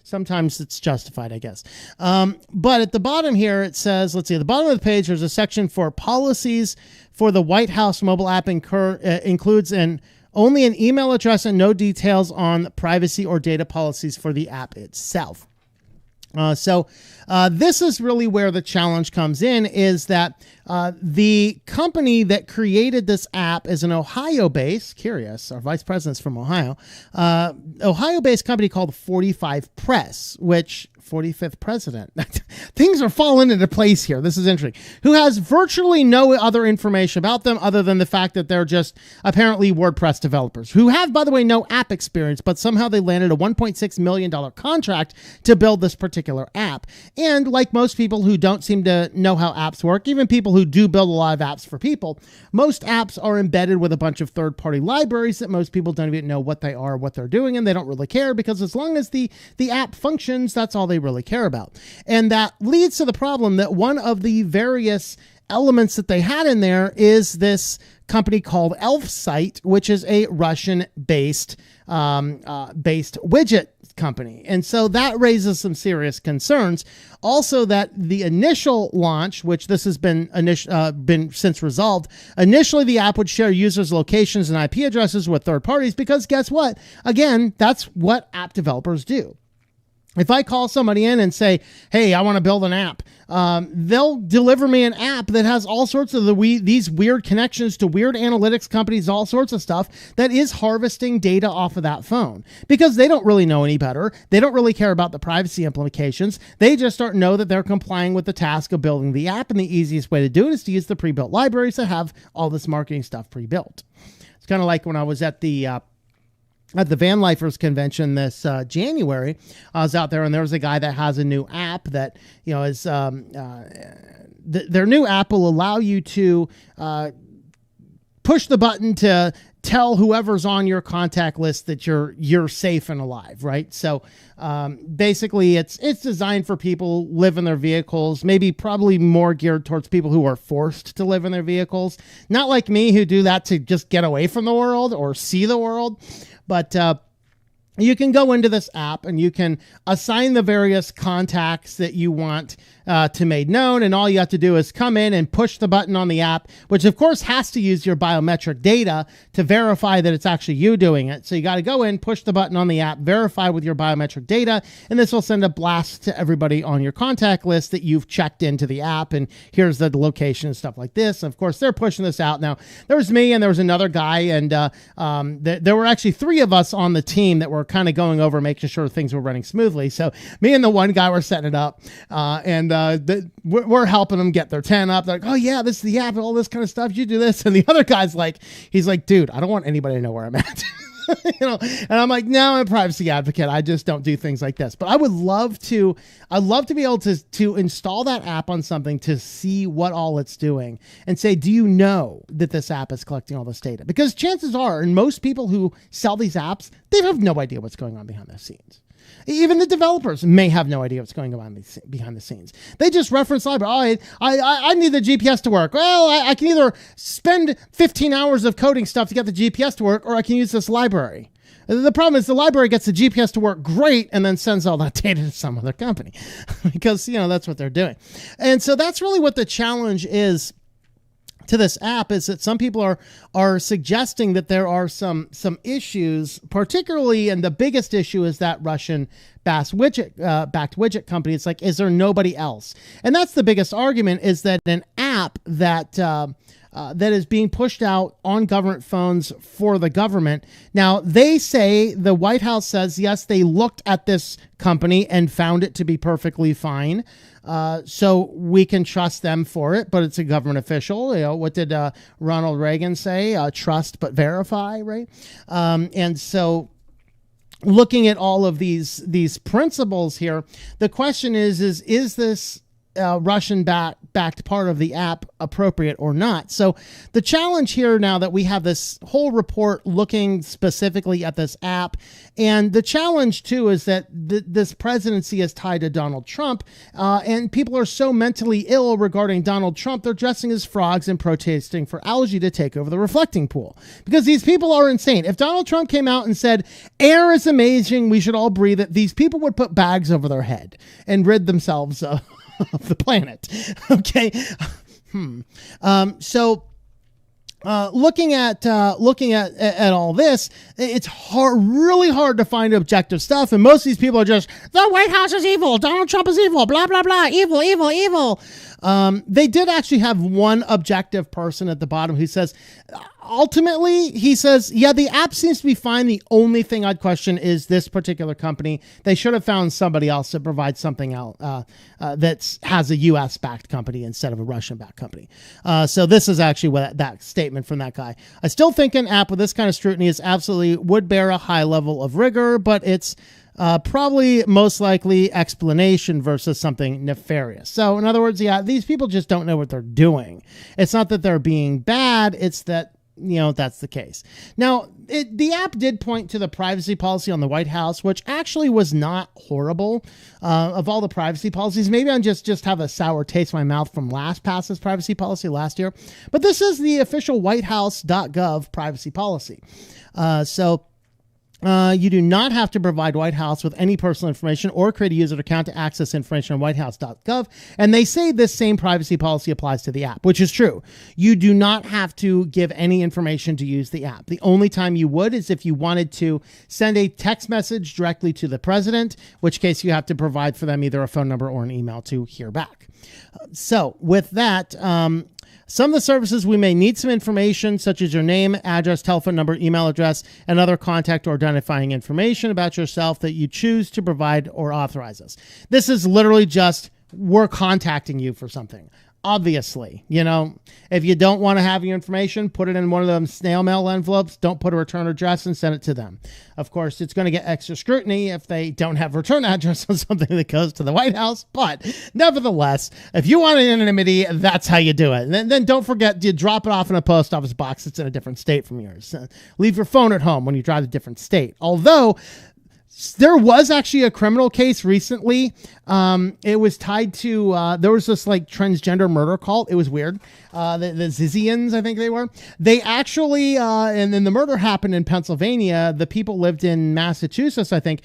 Sometimes it's justified, I guess. But at the bottom here, it says, let's see, at the bottom of the page, there's a section for policies for the White House mobile app includes only an email address and no details on privacy or data policies for the app itself. So this is really where the challenge comes in, is that The company that created this app is an Ohio-based, curious, our vice president's from Ohio, Ohio-based company called 45 Press, which 45th president. Things are falling into place here. This is interesting. Who has virtually no other information about them other than the fact that they're just apparently WordPress developers who have, by the way, no app experience, but somehow they landed a $1.6 million contract to build this particular app. And like most people who don't seem to know how apps work, even people who do build a lot of apps for people, most apps are embedded with a bunch of third-party libraries that most people don't even know what they are, what they're doing, and they don't really care because as long as the app functions, that's all they really care about. And that leads to the problem that one of the various elements that they had in there is this company called ElfSite, which is a Russian-based widget company. And so that raises some serious concerns. Also, that the initial launch, which this has been since resolved, initially the app would share users' locations and IP addresses with third parties because guess what? Again, that's what app developers do. If I call somebody in and say, hey, I want to build an app, they'll deliver me an app that has all sorts of these weird connections to weird analytics companies, all sorts of stuff that is harvesting data off of that phone because they don't really know any better. They don't really care about the privacy implications. They just know that they're complying with the task of building the app. And the easiest way to do it is to use the pre-built libraries that have all this marketing stuff pre-built. It's kind of like when I was at the Van Lifers convention this January. I was out there and there was a guy that has a new app that, is their new app will allow you to push the button to tell whoever's on your contact list that you're safe and alive, right? So basically it's designed for people who live in their vehicles, maybe probably more geared towards people who are forced to live in their vehicles. Not like me who do that to just get away from the world or see the world. But you can go into this app and you can assign the various contacts that you want to made known. And all you have to do is come in and push the button on the app, which of course has to use your biometric data to verify that it's actually you doing it. So you got to go in, push the button on the app, verify with your biometric data, and this will send a blast to everybody on your contact list that you've checked into the app. And here's the location and stuff like this. Of course, they're pushing this out. Now, there was me and there was another guy, and there were actually three of us on the team that were kind of going over, making sure things were running smoothly. So me and the one guy were setting it up, and we're helping them get their 10 up. They're like, oh yeah, this is the app and all this kind of stuff. You do this. And the other guy's like, he's like, dude, I don't want anybody to know where I'm at. And I'm like, no, I'm a privacy advocate. I just don't do things like this. But I'd love to be able to install that app on something to see what all it's doing and say, do you know that this app is collecting all this data? Because chances are, and most people who sell these apps, they have no idea what's going on behind the scenes. Even the developers may have no idea what's going on behind the scenes. They just reference library. Oh, I need the GPS to work. Well, I can either spend 15 hours of coding stuff to get the GPS to work, or I can use this library. The problem is the library gets the GPS to work great and then sends all that data to some other company because, that's what they're doing. And so that's really what the challenge is to this app, is that some people are suggesting that there are some issues, particularly, and the biggest issue is that Russian backed widget company. It's like, is there nobody else? And that's the biggest argument, is that an app that is being pushed out on government phones for the government. Now, they say, the White House says, yes, they looked at this company and found it to be perfectly fine. So we can trust them for it, but it's a government official. What did Ronald Reagan say? Trust but verify, right? And so looking at all of these principles here, the question is this Russian backed part of the app appropriate or not? So the challenge here, now that we have this whole report looking specifically at this app, and the challenge too is that this presidency is tied to Donald Trump, and people are so mentally ill regarding Donald Trump, they're dressing as frogs and protesting for algae to take over the reflecting pool, because these people are insane. If Donald Trump came out and said, air is amazing, we should all breathe it, these people would put bags over their head and rid themselves of the planet. Okay. So looking at all this, it's really hard to find objective stuff. And most of these people are just, the White House is evil, Donald Trump is evil, blah, blah, blah, evil. They did actually have one objective person at the bottom who says, ultimately, he says, yeah, the app seems to be fine. The only thing I'd question is this particular company. They should have found somebody else that provides something else that has a U.S.-backed company instead of a Russian-backed company. So this is actually what that statement from that guy. I still think an app with this kind of scrutiny is absolutely would bear a high level of rigor, but it's probably most likely explanation versus something nefarious. So in other words, yeah, these people just don't know what they're doing. It's not that they're being bad. It's that, that's the case. Now, the app did point to the privacy policy on the White House, which actually was not horrible. Of all the privacy policies, maybe I just have a sour taste in my mouth from LastPass's privacy policy last year. But this is the official whitehouse.gov privacy policy. You do not have to provide White House with any personal information or create a user account to access information on whitehouse.gov. And they say this same privacy policy applies to the app, which is true. You do not have to give any information to use the app. The only time you would is if you wanted to send a text message directly to the president, in which case you have to provide for them either a phone number or an email to hear back. So with that, some of the services we may need some information, such as your name, address, telephone number, email address, and other contact or identifying information about yourself that you choose to provide or authorize us. This is literally just we're contacting you for something. Obviously, if you don't want to have your information, put it in one of them snail mail envelopes. Don't put a return address and send it to them. Of course, it's going to get extra scrutiny if they don't have return address on something that goes to the White House. But nevertheless, if you want anonymity, that's how you do it. And then don't forget to drop it off in a post office box that's in a different state from yours. Leave your phone at home when you drive to a different state. Although there was actually a criminal case recently. It was tied to, there was this like transgender murder cult. It was weird. The Zizians, I think they were. They actually, and then the murder happened in Pennsylvania. The people lived in Massachusetts, I think.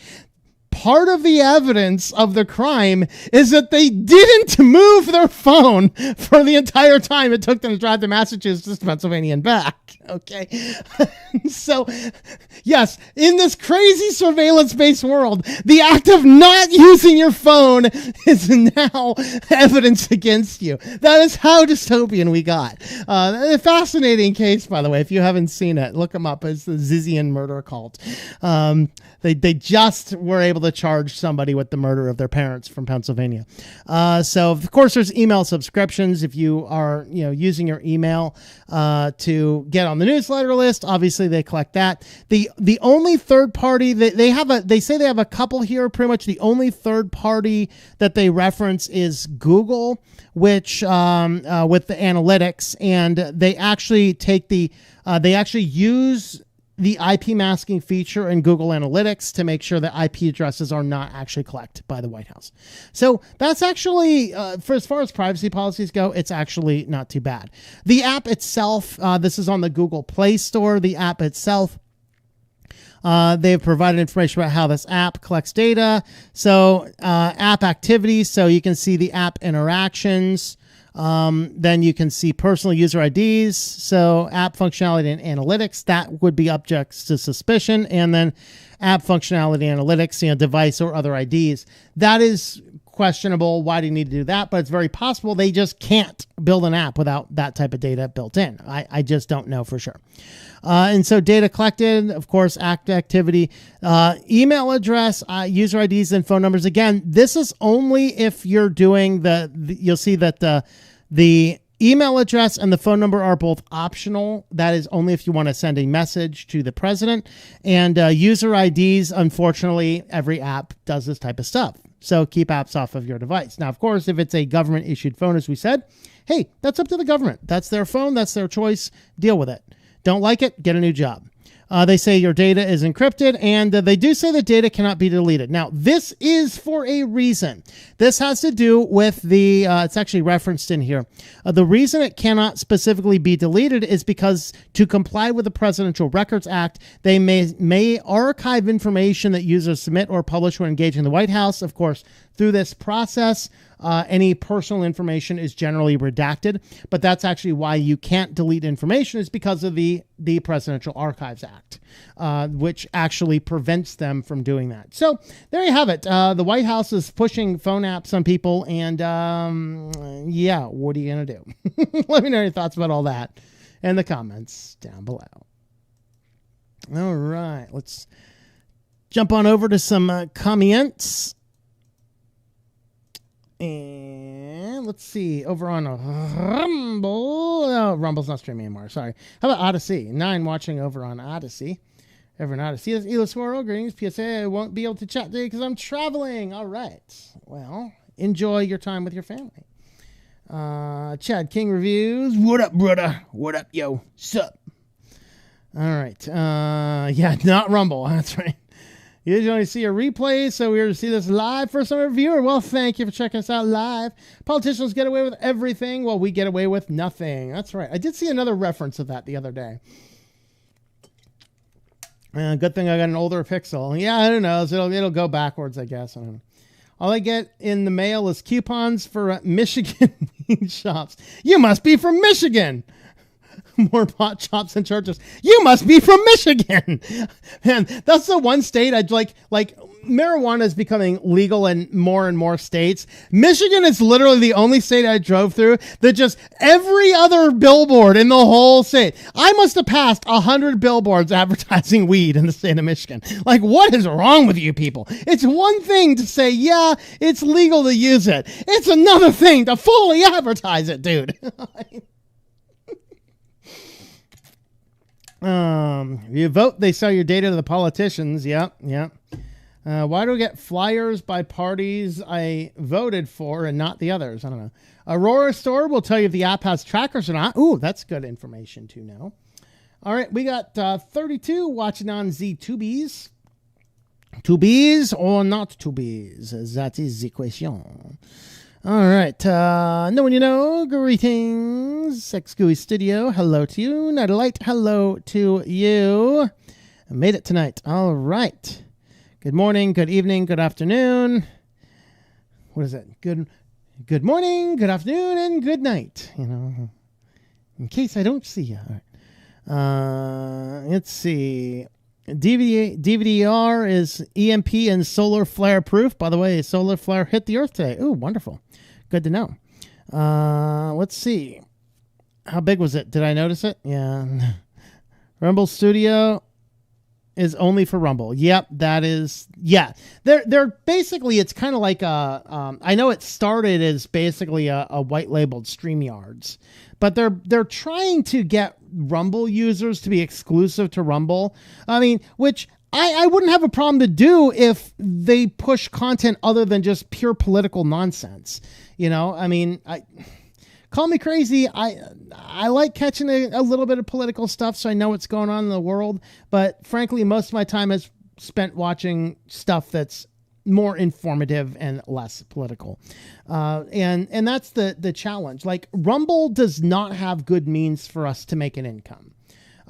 Part of the evidence of the crime is that they didn't move their phone for the entire time it took them to drive to Massachusetts to Pennsylvania and back. Okay. So, yes, in this crazy surveillance-based world, the act of not using your phone is now evidence against you. That is how dystopian we got. A fascinating case, by the way. If you haven't seen it, look them up. It's the Zizian murder cult. They just were able to charge somebody with the murder of their parents from Pennsylvania. So of course there's email subscriptions. If you are, using your email, to get on the newsletter list, obviously they collect that. The only third party that they say they have a couple here, pretty much the only third party that they reference is Google, which, with the analytics, and they actually they actually use the IP masking feature in Google Analytics to make sure that IP addresses are not actually collected by the White House. So that's actually, for as far as privacy policies go, it's actually not too bad. The app itself, this is on the Google Play Store. The app itself, they've provided information about how this app collects data. So app activities, so you can see the app interactions. Then you can see personal user IDs. So app functionality and analytics, that would be objects to suspicion. And then app functionality analytics, device or other IDs. That is questionable. Why do you need to do that? But it's very possible they just can't build an app without that type of data built in. I just don't know for sure. And so data collected, of course, activity, email address, user IDs, and phone numbers. Again, this is only if you're doing you'll see that the email address and the phone number are both optional. That is only if you want to send a message to the president. And user IDs, unfortunately, every app does this type of stuff. So keep apps off of your device. Now, of course, if it's a government issued phone, as we said, hey, that's up to the government. That's their phone. That's their choice. Deal with it. Don't like it? Get a new job. They say your data is encrypted, and they do say that data cannot be deleted. Now, this is for a reason. This has to do with it's actually referenced in here. The reason it cannot specifically be deleted is because to comply with the Presidential Records Act, they may archive information that users submit or publish when engaging the White House. Of course, through this process, any personal information is generally redacted, but that's actually why you can't delete information, is because of the Presidential Archives Act, which actually prevents them from doing that. So there you have it. The White House is pushing phone apps on people, and yeah, what are you going to do? Let me know your thoughts about all that in the comments down below. All right, let's jump on over to some comments. And let's see, over on Rumble. Oh, Rumble's not streaming anymore. Sorry. How about Odyssey? 9 watching over on Odyssey. Over on Odyssey. Elis Swirl, greetings. PSA, I won't be able to chat today because I'm traveling. All right. Well, enjoy your time with your family. Chad King reviews. What up, brother? What up, yo? Sup? All right. Yeah, not Rumble. That's right. You usually only see a replay, so we're to see this live for some viewer. Well, thank you for checking us out live. Politicians get away with everything, while we get away with nothing. That's right. I did see another reference of that the other day. Good thing I got an older Pixel. Yeah, I don't know. It'll go backwards, I guess. I don't know. All I get in the mail is coupons for Michigan weed shops. You must be from Michigan. More pot shops and churches. You must be from Michigan. Man, that's the one state I'd like marijuana is becoming legal in more and more states. Michigan is literally the only state I drove through that just every other billboard in the whole state. I must have passed 100 billboards advertising weed in the state of Michigan. Like, what is wrong with you people? It's one thing to say, yeah, it's legal to use it. It's another thing to fully advertise it, dude. If you vote, they sell your data to the politicians. Yep. Why do we get flyers by parties I voted for and not the others? I don't know. Aurora Store will tell you if the app has trackers or not. Ooh, that's good information to know. All right, we got 32 watching on Z2Bs. 2Bs or not 2Bs? That is the question. All right. No one you know. Greetings. Sex Gooey Studio. Hello to you. Night of Light. Hello to you. I made it tonight. All right. Good morning. Good evening. Good afternoon. What is it? Good morning. Good afternoon. And good night. You know, in case I don't see you. All right. Let's see. DVDR is EMP and solar flare proof. By the way, solar flare hit the Earth today. Ooh, wonderful. Good to know. Let's see. How big was it? Did I notice it? Yeah. Rumble Studio is only for Rumble. Yep, that is. Yeah. They're basically, it's kind of like I know it started as basically a white labeled StreamYards, but they're trying to get Rumble users to be exclusive to Rumble. I mean, which I wouldn't have a problem to do if they push content other than just pure political nonsense. You know, I mean, call me crazy. I like catching a little bit of political stuff, so I know what's going on in the world. But frankly, most of my time is spent watching stuff that's more informative and less political. And that's the challenge. Like, Rumble does not have good means for us to make an income.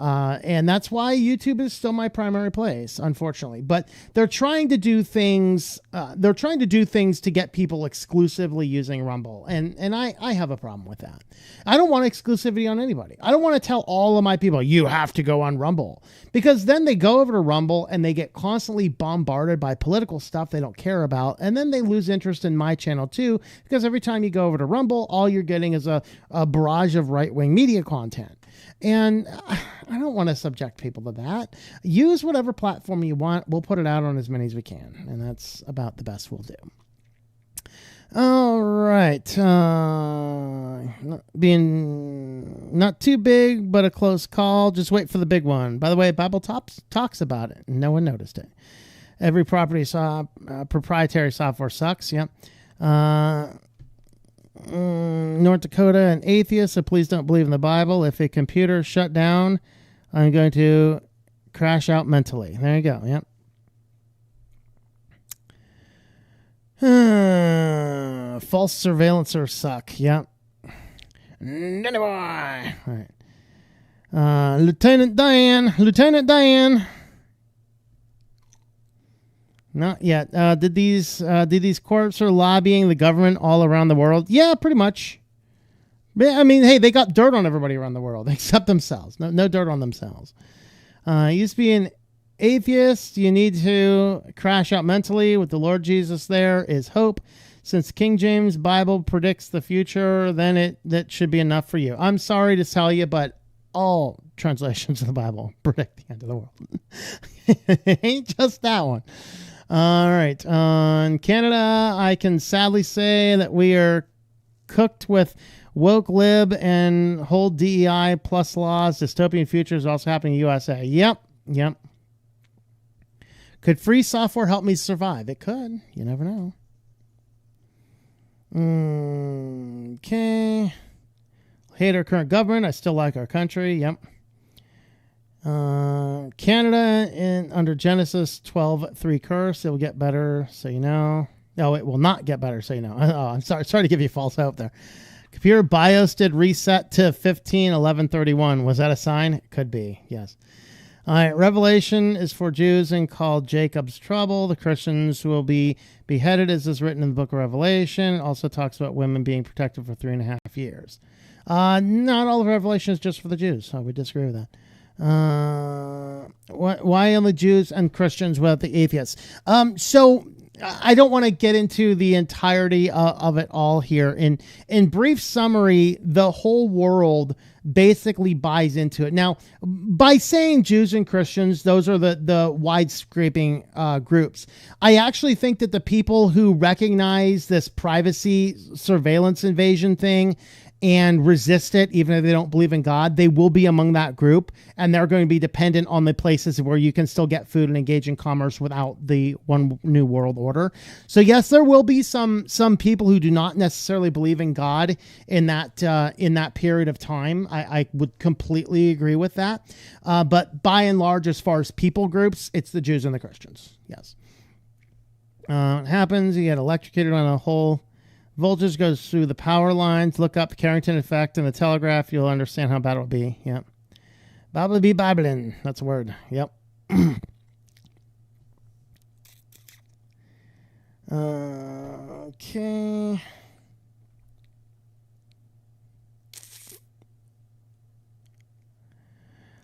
And that's why YouTube is still my primary place, unfortunately. But they're trying to do things. They're trying to do things to get people exclusively using Rumble, and I have a problem with that. I don't want exclusivity on anybody. I don't want to tell all of my people you have to go on Rumble, because then they go over to Rumble and they get constantly bombarded by political stuff they don't care about, and then they lose interest in my channel too, because every time you go over to Rumble, all you're getting is a barrage of right-wing media content. And I don't want to subject people to that. Use whatever platform you want. We'll put it out on as many as we can. And that's about the best we'll do. All right. Being not too big, but a close call. Just wait for the big one. By the way, Bible talks about it. No one noticed it. Every proprietary software sucks. Yep. North Dakota, an atheist, so please don't believe in the Bible. If a computer shut down, I'm going to crash out mentally. There you go. Yep. False surveillance suck. Yep. All right. Lieutenant Diane. Not yet. Did these corps are lobbying the government all around the world? Yeah, pretty much. I mean, hey, they got dirt on everybody around the world except themselves. No dirt on themselves. Used to be an atheist. You need to crash out mentally. With the Lord Jesus, there is hope. Since the King James Bible predicts the future, then that should be enough for you. I'm sorry to tell you, but all translations of the Bible predict the end of the world. It ain't just that one. All right. On Canada, I can sadly say that we are cooked with woke lib and whole DEI plus laws. Dystopian future is also happening in the USA. Yep. Could free software help me survive? It could. You never know. Okay. Hate our current government. I still like our country. Yep. Canada under Genesis 12:3 curse. It will get better, so you know. No, it will not get better, so you know. Oh, I'm sorry to give you false hope there. Computer BIOS did reset to 15:11:31. Was that a sign? It could be. Yes. All right. Revelation is for Jews and called Jacob's trouble. The Christians will be beheaded, as is written in the book of Revelation. It also talks about women being protected for 3.5 years. Not all of Revelation is just for the Jews. I would disagree with that. Why only Jews and Christians without the atheists? So I don't want to get into the entirety of it all here. In brief summary, the whole world basically buys into it. Now, by saying Jews and Christians, those are the wide-scraping groups. I actually think that the people who recognize this privacy surveillance invasion thing and resist it, even if they don't believe in God, they will be among that group, and they're going to be dependent on the places where you can still get food and engage in commerce without the one new world order. So yes, there will be some people who do not necessarily believe in God in that period of time. I would completely agree with that. But by and large, as far as people groups, it's the Jews and the Christians. Yes. It happens. You get electrocuted on a whole. Voltage goes through the power lines. Look up the Carrington effect in the telegraph. You'll understand how bad it'll be. Yep. Bible be Bibling. That's a word. Yep. Okay.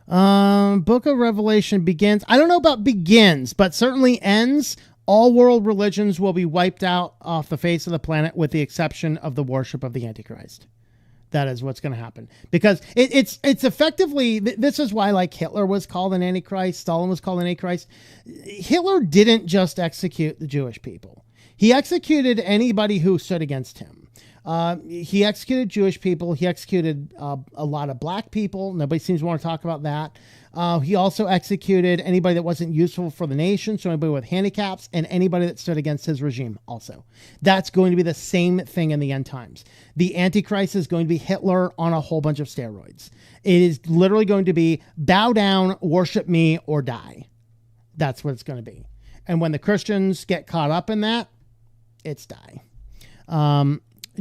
Book of Revelation begins. I don't know about begins, but certainly ends. All world religions will be wiped out off the face of the planet with the exception of the worship of the Antichrist. That is what's going to happen. Because it's effectively, this is why like Hitler was called an Antichrist, Stalin was called an Antichrist. Hitler didn't just execute the Jewish people. He executed anybody who stood against him. He executed Jewish people. He executed a lot of black people. Nobody seems to want to talk about that. He also executed anybody that wasn't useful for the nation, so anybody with handicaps, and anybody that stood against his regime also. That's going to be the same thing in the end times. The Antichrist is going to be Hitler on a whole bunch of steroids. It is literally going to be bow down, worship me, or die. That's what it's going to be. And when the Christians get caught up in that, it's die.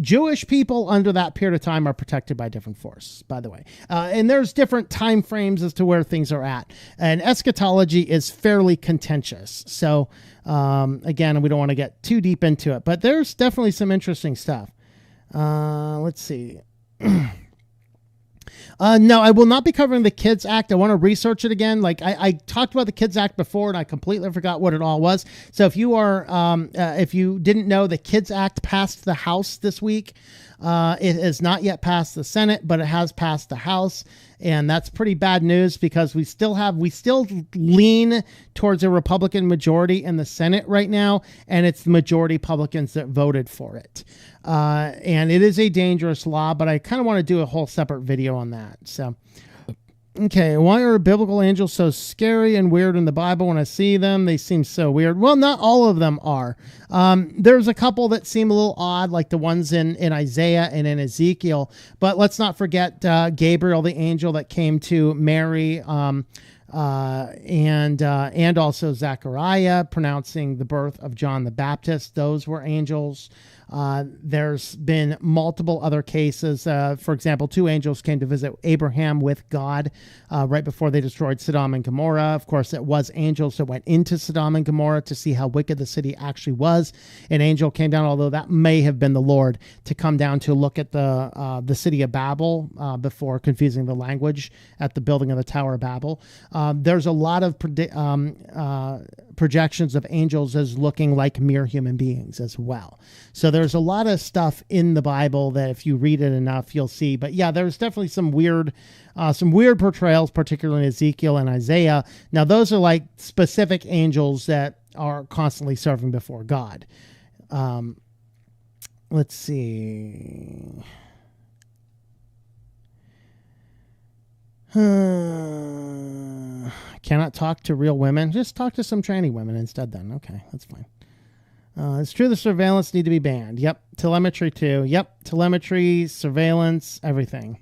Jewish people under that period of time are protected by different force, by the way. And there's different time frames as to where things are at. And eschatology is fairly contentious. So, again, we don't want to get too deep into it. But there's definitely some interesting stuff. Let's see. No, I will not be covering the Kids Act. I want to research it again. Like I talked about the Kids Act before, and I completely forgot what it all was. So if you are, if you didn't know, the Kids Act passed the House this week. It has not yet passed the Senate, but it has passed the House. And that's pretty bad news because we still lean towards a Republican majority in the Senate right now. And it's the majority Republicans that voted for it. And it is a dangerous law, but I kind of want to do a whole separate video on that. So, okay. Why are biblical angels so scary and weird in the Bible? When I see them, they seem so weird. Well, not all of them are. There's a couple that seem a little odd, like the ones in Isaiah and in Ezekiel, but let's not forget, Gabriel, the angel that came to Mary, and also Zechariah pronouncing the birth of John the Baptist. Those were angels. There's been multiple other cases. For example, 2 angels came to visit Abraham with God right before they destroyed Sodom and Gomorrah. Of course, it was angels that went into Sodom and Gomorrah to see how wicked the city actually was. An angel came down, although that may have been the Lord, to come down to look at the city of Babel before confusing the language at the building of the Tower of Babel. There's a lot of projections of angels as looking like mere human beings as well. So there's a lot of stuff in the Bible that if you read it enough, you'll see. But yeah, there's definitely some weird portrayals, particularly in Ezekiel and Isaiah. Now, those are like specific angels that are constantly serving before God. Let's see. Cannot talk to real women. Just talk to some tranny women instead then. Okay, that's fine. It's true the surveillance need to be banned. Yep. Telemetry too. Yep. Telemetry, surveillance, everything.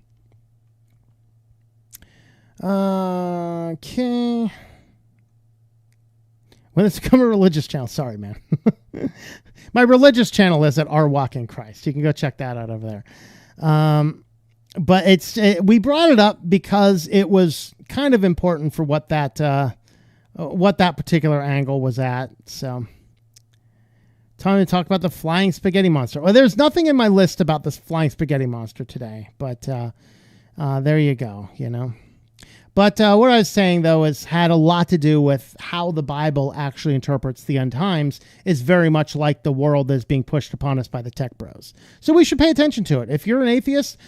Okay. When it's become a religious channel. Sorry, man. My religious channel is at Our Walk in Christ. You can go check that out over there. But we brought it up because it was kind of important for what that particular angle was at. So, time to talk about the flying spaghetti monster. Well, there's nothing in my list about this flying spaghetti monster today, but there you go. You know. But what I was saying, though, had a lot to do with how the Bible actually interprets the end times is very much like the world that is being pushed upon us by the tech bros. So we should pay attention to it. If you're an atheist,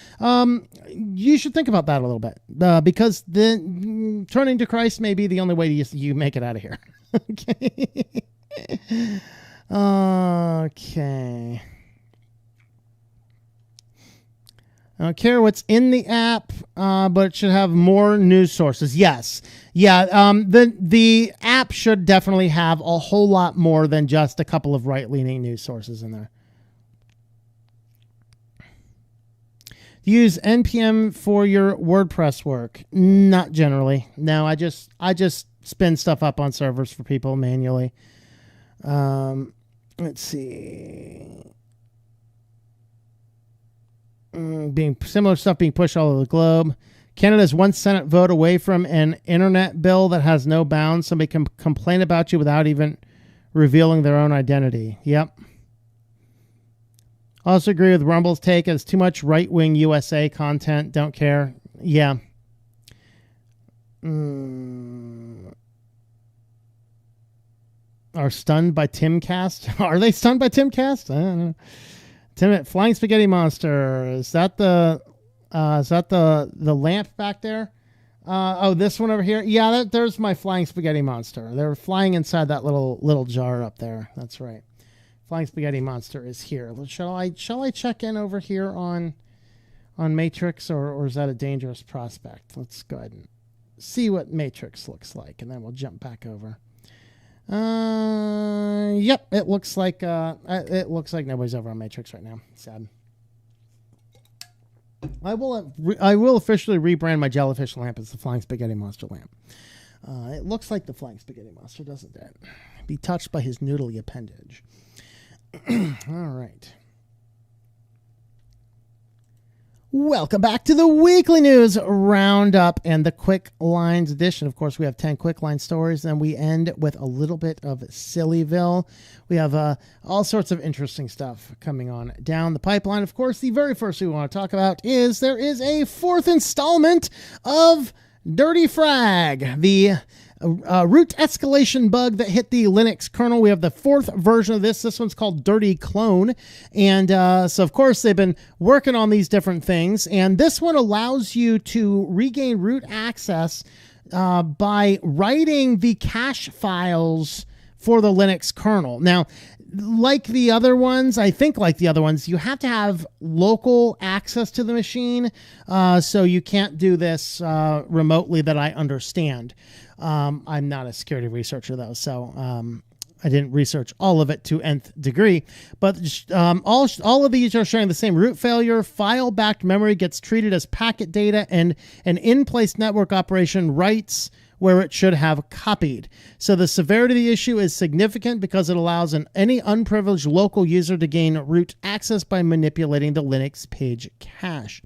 you should think about that a little bit because turning to Christ may be the only way you make it out of here. Okay. Okay. I don't care what's in the app, but it should have more news sources. Yes. Yeah. The app should definitely have a whole lot more than just a couple of right-leaning news sources in there. Use NPM for your WordPress work. Not generally. No, I just spin stuff up on servers for people manually. Let's see. Similar stuff being pushed all over the globe. Canada's one Senate vote away from an internet bill that has no bounds. Somebody can complain about you without even revealing their own identity. Yep. Also agree with Rumble's take as too much right-wing USA content. Don't care. Yeah. Are stunned by Timcast? Are they stunned by Timcast? I don't know. Flying spaghetti monster. Is that the lamp back there? Oh, this one over here. Yeah, there's my flying spaghetti monster. They're flying inside that little jar up there. That's right. Flying spaghetti monster is here. Shall I check in over here on Matrix, or is that a dangerous prospect? Let's go ahead and see what Matrix looks like, and then we'll jump back over. Yep, it looks like nobody's over on Matrix right now. Sad. I will officially rebrand my jellyfish lamp as the Flying Spaghetti Monster lamp. It looks like the Flying Spaghetti Monster, doesn't it? Be touched by his noodly appendage. All right. Welcome back to the weekly news roundup and the QuickLines edition. Of course, we have 10 QuickLine stories, and we end with a little bit of SillyVille. We have all sorts of interesting stuff coming on down the pipeline. Of course, the very first we want to talk about is there is a fourth installment of Dirty Frag, the root escalation bug that hit the Linux kernel. We have the fourth version of this. This one's called Dirty Clone. And so, of course, they've been working on these different things. And this one allows you to regain root access by writing the cache files for the Linux kernel. Now, like the other ones, you have to have local access to the machine. So you can't do this remotely that I understand. I'm not a security researcher, though, so I didn't research all of it to nth degree. But all of these are sharing the same root failure. File-backed memory gets treated as packet data, and an in-place network operation writes where it should have copied. So the severity of the issue is significant because it allows any unprivileged local user to gain root access by manipulating the Linux page cache.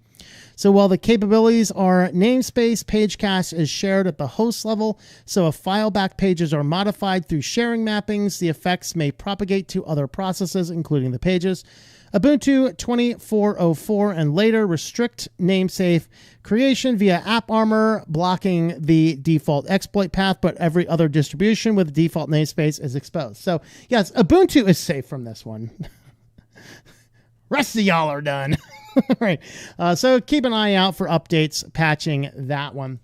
So while the capabilities are namespace, page cache is shared at the host level. So if file back pages are modified through sharing mappings, the effects may propagate to other processes, including the pages. Ubuntu 24.04 and later restrict namespace creation via AppArmor, blocking the default exploit path, but every other distribution with default namespace is exposed. So yes, Ubuntu is safe from this one. Rest of y'all are done. Right. So keep an eye out for updates patching that one.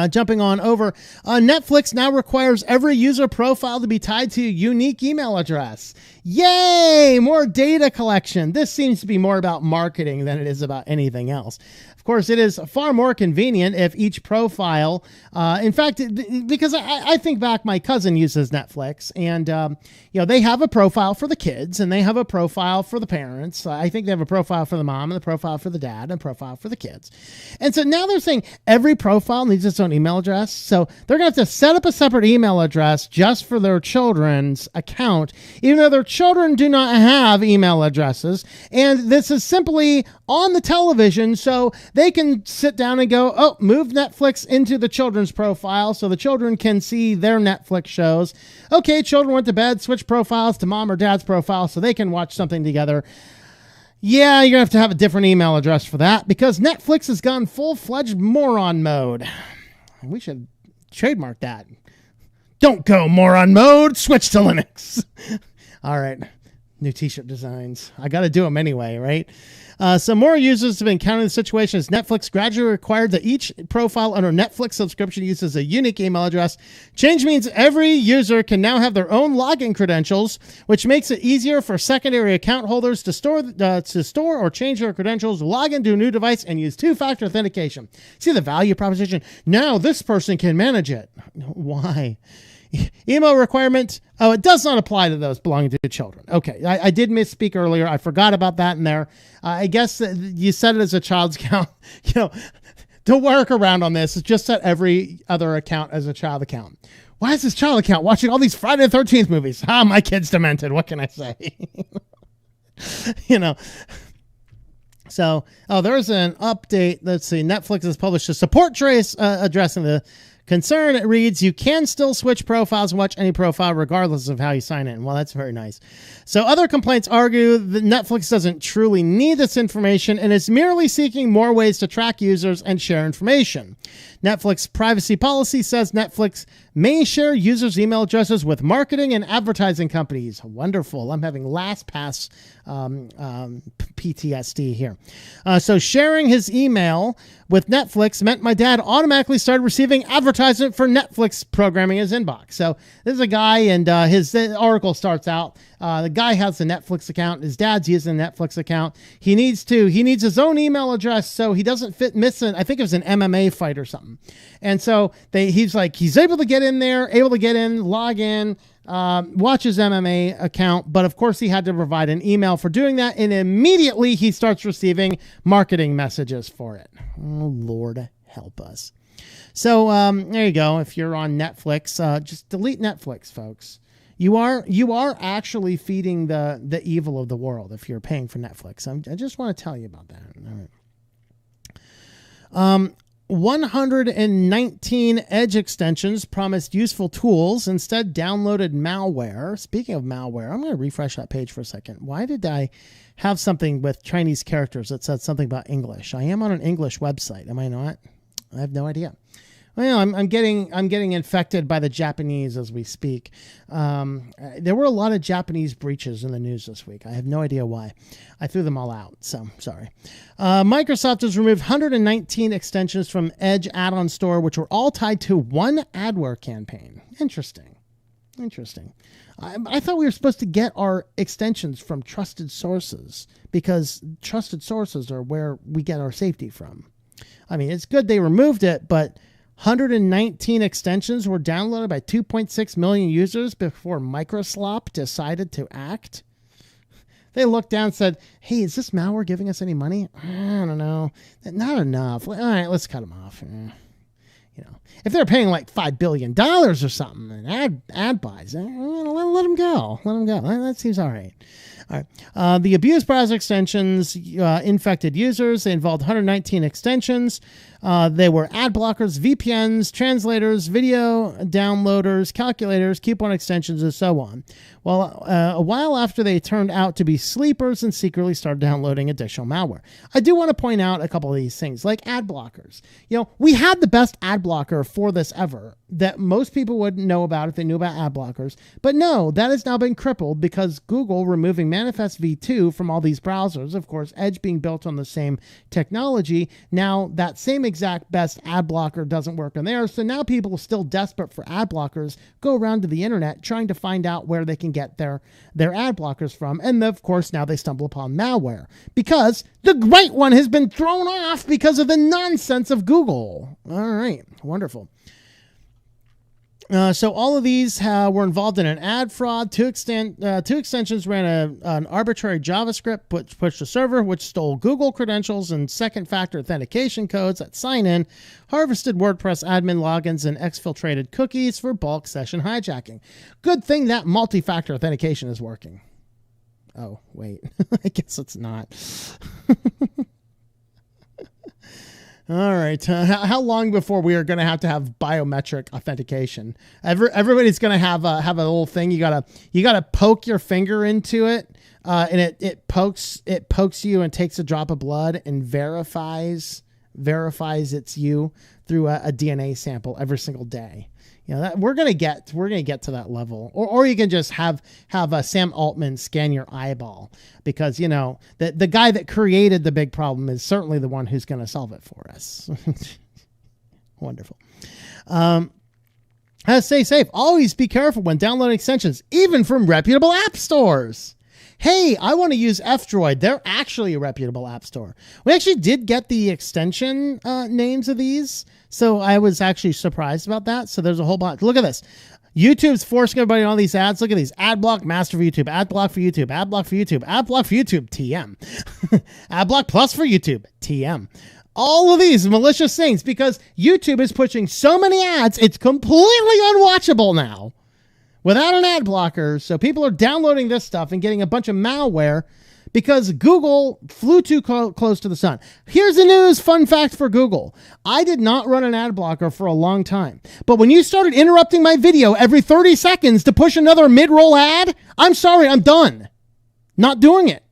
Jumping on over, Netflix now requires every user profile to be tied to a unique email address. Yay! More data collection. This seems to be more about marketing than it is about anything else. Of course, it is far more convenient if each profile, in fact, because I think back, my cousin uses Netflix, and they have a profile for the kids, and they have a profile for the parents. I think they have a profile for the mom, and a profile for the dad, and a profile for the kids. And so now they're saying every profile needs its own email address. So they're going to have to set up a separate email address just for their children's account, even though their children do not have email addresses. And this is simply on the television, so they can sit down and go, oh, move Netflix into the children's profile so the children can see their Netflix shows. Okay, children went to bed, switch profiles to mom or dad's profile so they can watch something together. Yeah, you're going to have a different email address for that because Netflix has gone full-fledged moron mode. We should trademark that. Don't go moron mode, switch to Linux. All right, new t-shirt designs. I got to do them anyway, right? Some more users have encountered the situation as Netflix gradually required that each profile under Netflix subscription uses a unique email address. Change means every user can now have their own login credentials, which makes it easier for secondary account holders to store or change their credentials, log into a new device, and use two-factor authentication. See the value proposition? Now this person can manage it. Why? Email requirement. Oh, it does not apply to those belonging to children. Okay, I did misspeak earlier. I forgot about that in there. I guess you set it as a child's account. To work around on this, just set every other account as a child account. Why is this child account watching all these Friday the 13th movies? My kid's demented. What can I say? So, there's an update. Let's see. Netflix has published a support trace addressing the concern. It reads, you can still switch profiles and watch any profile regardless of how you sign in. Well, that's very nice. So other complaints argue that Netflix doesn't truly need this information and is merely seeking more ways to track users and share information. Netflix privacy policy says Netflix may share users' email addresses with marketing and advertising companies. Wonderful. I'm having LastPass PTSD here. So sharing his email with Netflix meant my dad automatically started receiving advertisement for Netflix programming in his inbox. So this is a guy, and the article starts out. The guy has a Netflix account. His dad's using a Netflix account. He needs his own email address so he doesn't miss it. I think it was an MMA fight or something. And so he's able to get in there, log in, watch his MMA account. But of course he had to provide an email for doing that. And immediately he starts receiving marketing messages for it. Oh, Lord help us. So there you go. If you're on Netflix, just delete Netflix, folks. You are actually feeding the evil of the world if you're paying for Netflix. I just want to tell you about that. All right. 119 Edge extensions promised useful tools, instead downloaded malware. Speaking of malware, I'm going to refresh that page for a second. Why did I have something with Chinese characters that said something about English? I am on an English website, am I not? I have no idea. Well, I'm getting infected by the Japanese as we speak. There were a lot of Japanese breaches in the news this week. I have no idea why. I threw them all out, so sorry. Microsoft has removed 119 extensions from Edge add-on store, which were all tied to one adware campaign. Interesting. I thought we were supposed to get our extensions from trusted sources because trusted sources are where we get our safety from. I mean, it's good they removed it, but 119 extensions were downloaded by 2.6 million users before Microsoft decided to act. They looked down and said, hey, is this malware giving us any money? I don't know. Not enough. All right, let's cut them off. You know, if they're paying like $5 billion or something in ad buys, let them go. Let them go. That seems all right. All right. The abused browser extensions infected users. They involved 119 extensions. They were ad blockers, VPNs, translators, video downloaders, calculators, coupon extensions, and so on. Well, a while after they turned out to be sleepers and secretly started downloading additional malware. I do want to point out a couple of these things, like ad blockers. You know, we had the best ad blocker for this ever that most people wouldn't know about if they knew about ad blockers. But no, that has now been crippled because Google removing Manifest v2 from all these browsers. Of course, Edge being built on the same technology. Now, that same exact best ad blocker doesn't work on there. So now people still desperate for ad blockers go around to the internet trying to find out where they can get their ad blockers from. And of course, now they stumble upon malware because the great one has been thrown off because of the nonsense of Google. All right. Wonderful. So all of these were involved in an ad fraud. Two extensions ran an arbitrary JavaScript which pushed a server, which stole Google credentials and second-factor authentication codes that sign in, harvested WordPress admin logins, and exfiltrated cookies for bulk session hijacking. Good thing that multi-factor authentication is working. Oh, wait. I guess it's not. All right. How long before we are going to have biometric authentication? Everybody's going to have a little thing. You gotta poke your finger into it, and it pokes you and takes a drop of blood and verifies it's you through a DNA sample every single day. You know, that we're gonna get to that level, or you can just have Sam Altman scan your eyeball, because you know the guy that created the big problem is certainly the one who's going to solve it for us. Wonderful. Stay safe. Always be careful when downloading extensions, even from reputable app stores. Hey, I want to use F-Droid. They're actually a reputable app store. We actually did get the extension names of these, so I was actually surprised about that. So there's a whole bunch. Look at this. YouTube's forcing everybody on all these ads. Look at these. Ad block master for YouTube. Ad block for YouTube. Ad block for YouTube. Ad block for YouTube. TM. Ad block plus for YouTube. TM. All of these malicious things because YouTube is pushing so many ads, it's completely unwatchable now without an ad blocker. So people are downloading this stuff and getting a bunch of malware because Google flew too close to the sun. Here's the news fun fact for Google. I did not run an ad blocker for a long time. But when you started interrupting my video every 30 seconds to push another mid-roll ad, I'm sorry, I'm done. Not doing it.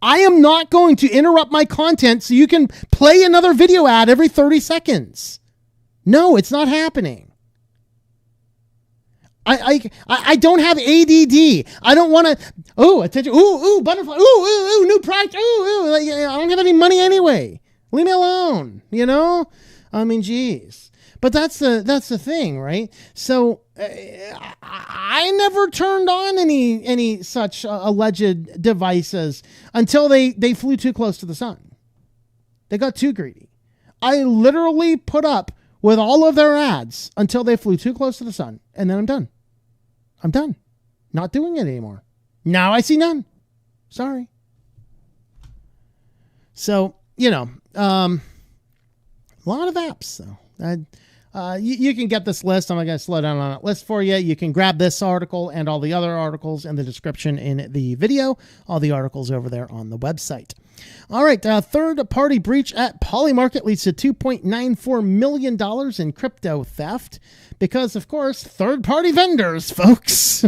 I am not going to interrupt my content so you can play another video ad every 30 seconds. No, it's not happening. I don't have ADD. I don't want to, attention, butterfly, new product, I don't have any money anyway. Leave me alone, you know? I mean, geez. But that's the thing, right? So I never turned on any such alleged devices until they flew too close to the sun. They got too greedy. I literally put up with all of their ads until they flew too close to the sun, and then I'm done. I'm done. Not doing it anymore. Now I see none. Sorry. So, you know, a lot of apps, though. You can get this list. I'm not going to slow down on that list for you. You can grab this article and all the other articles in the description in the video. All the articles over there on the website. All right. Third-party breach at Polymarket leads to $2.94 million in crypto theft because, of course, third-party vendors, folks.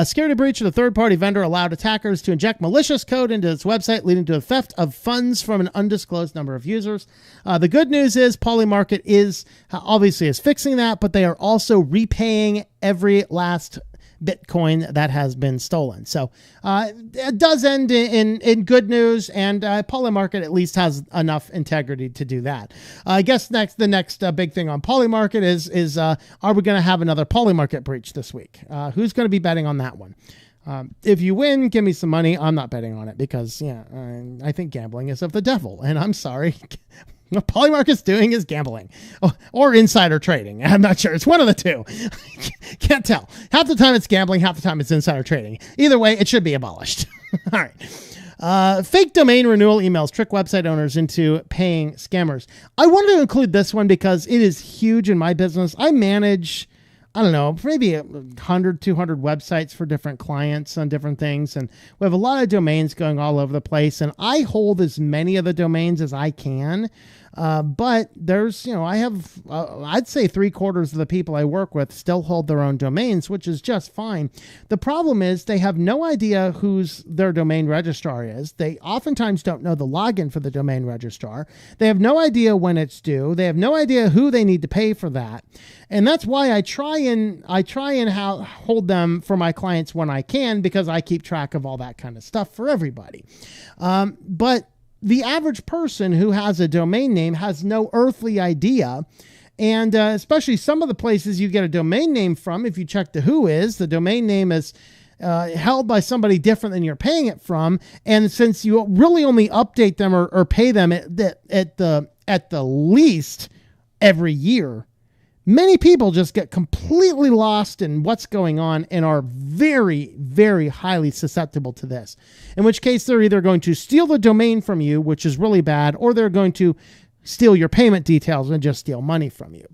Security breach of a third-party vendor allowed attackers to inject malicious code into its website, leading to a theft of funds from an undisclosed number of users. The good news is Polymarket is obviously fixing that, but they are also repaying every last Bitcoin that has been stolen. So it does end in good news, and Polymarket at least has enough integrity to do that. I guess the next big thing on Polymarket is are we going to have another Polymarket breach this week? Who's going to be betting on that one? If you win, give me some money. I'm not betting on it because, I think gambling is of the devil, and I'm sorry. What Polymarket's doing is gambling or insider trading. I'm not sure. It's one of the two. Can't tell. Half the time it's gambling. Half the time it's insider trading. Either way, it should be abolished. All right. Fake domain renewal emails trick website owners into paying scammers. I wanted to include this one because it is huge in my business. I manage, I don't know, maybe 100, 200 websites for different clients on different things. And we have a lot of domains going all over the place. And I hold as many of the domains as I can. But there's, I have, I'd say 3/4 of the people I work with still hold their own domains, which is just fine. The problem is they have no idea who's their domain registrar is. They oftentimes don't know the login for the domain registrar. They have no idea when it's due. They have no idea who they need to pay for that. And that's why I try and hold them for my clients when I can, because I keep track of all that kind of stuff for everybody. But the average person who has a domain name has no earthly idea. And especially some of the places you get a domain name from, if you check the whois, the domain name is held by somebody different than you're paying it from. And since you really only update them or pay them at the least every year, many people just get completely lost in what's going on and are very, very highly susceptible to this. In which case, they're either going to steal the domain from you, which is really bad, or they're going to steal your payment details and just steal money from you.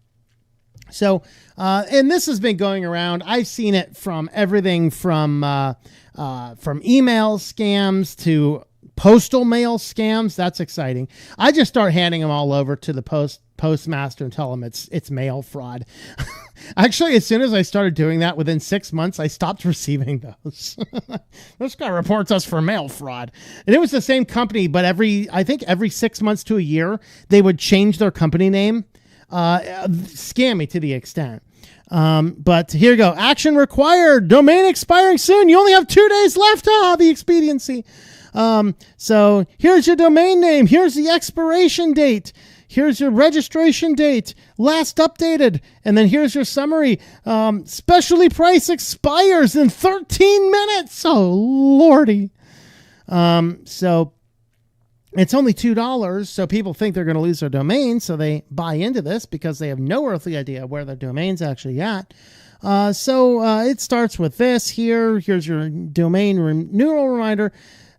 So, and this has been going around. I've seen it from everything from email scams to postal mail scams. That's exciting. I just start handing them all over to the postmaster and tell them it's mail fraud. Actually, as soon as I started doing that, within 6 months, I stopped receiving those. This guy reports us for mail fraud. And it was the same company, but I think every 6 months to a year, they would change their company name. Scammy to the extent. But here you go. Action required. Domain expiring soon. You only have 2 days left. The expediency. So here's your domain name. Here's the expiration date. Here's your registration date, last updated. And then here's your summary. Specialty price expires in 13 minutes. Oh, Lordy. So it's only $2. So people think they're going to lose their domain. So they buy into this because they have no earthly idea where their domain's actually at. So it starts with this here. Here's your domain renewal reminder.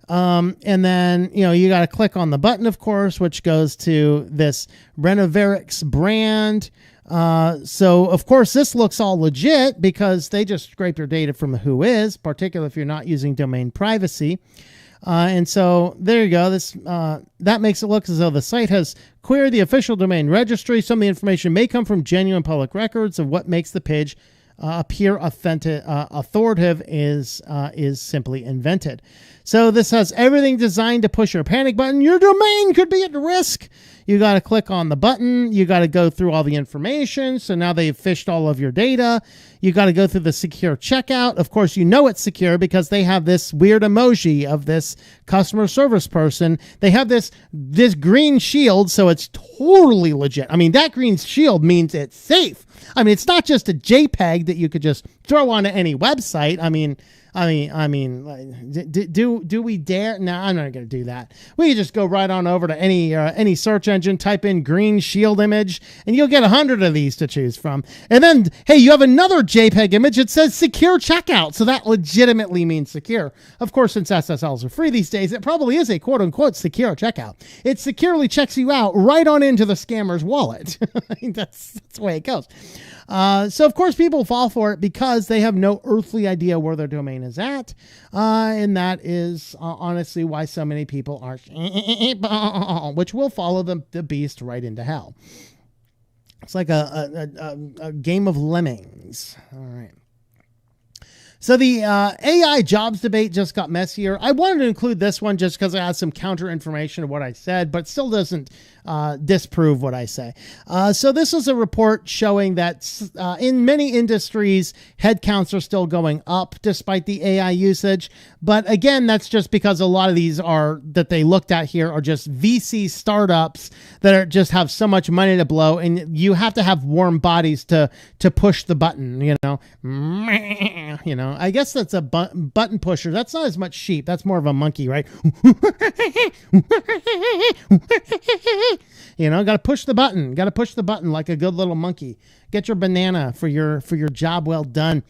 And then, you got to click on the button, of course, which goes to this Renoverix brand. So of course this looks all legit because they just scrape your data from whois, particularly if you're not using domain privacy. And so there you go. This, that makes it look as though the site has queried the official domain registry. Some of the information may come from genuine public records of what makes the page appear authoritative is simply invented. So this has everything designed to push your panic button. Your domain could be at risk. You got to click on the button. You got to go through all the information. So now they've fished all of your data. You got to go through the secure checkout. Of course, it's secure because they have this weird emoji of this customer service person. They have this green shield, so it's totally legit. I mean, that green shield means it's safe. I mean, it's not just a JPEG that you could just throw onto any website. I mean, do we dare? No, I'm not going to do that. We can just go right on over to any search engine, type in green shield image, and you'll get 100 of these to choose from. And then, hey, you have another JPEG image. It says secure checkout. So that legitimately means secure. Of course, since SSLs are free these days, it probably is a quote unquote secure checkout. It securely checks you out right on into the scammer's wallet. That's the way it goes. So of course people fall for it because they have no earthly idea where their domain is at. And that is honestly why so many people are, which will follow the beast right into hell. It's like a game of lemmings. All right. So the AI jobs debate just got messier. I wanted to include this one just because it has some counter information to what I said, but still doesn't disprove what I say. So this was a report showing that in many industries, headcounts are still going up despite the AI usage. But again, that's just because a lot of these that they looked at here are just VC startups that just have so much money to blow, and you have to have warm bodies to push the button, I guess that's a button pusher. That's not as much sheep. That's more of a monkey, right? Got to push the button. Got to push the button like a good little monkey. Get your banana for your job well done.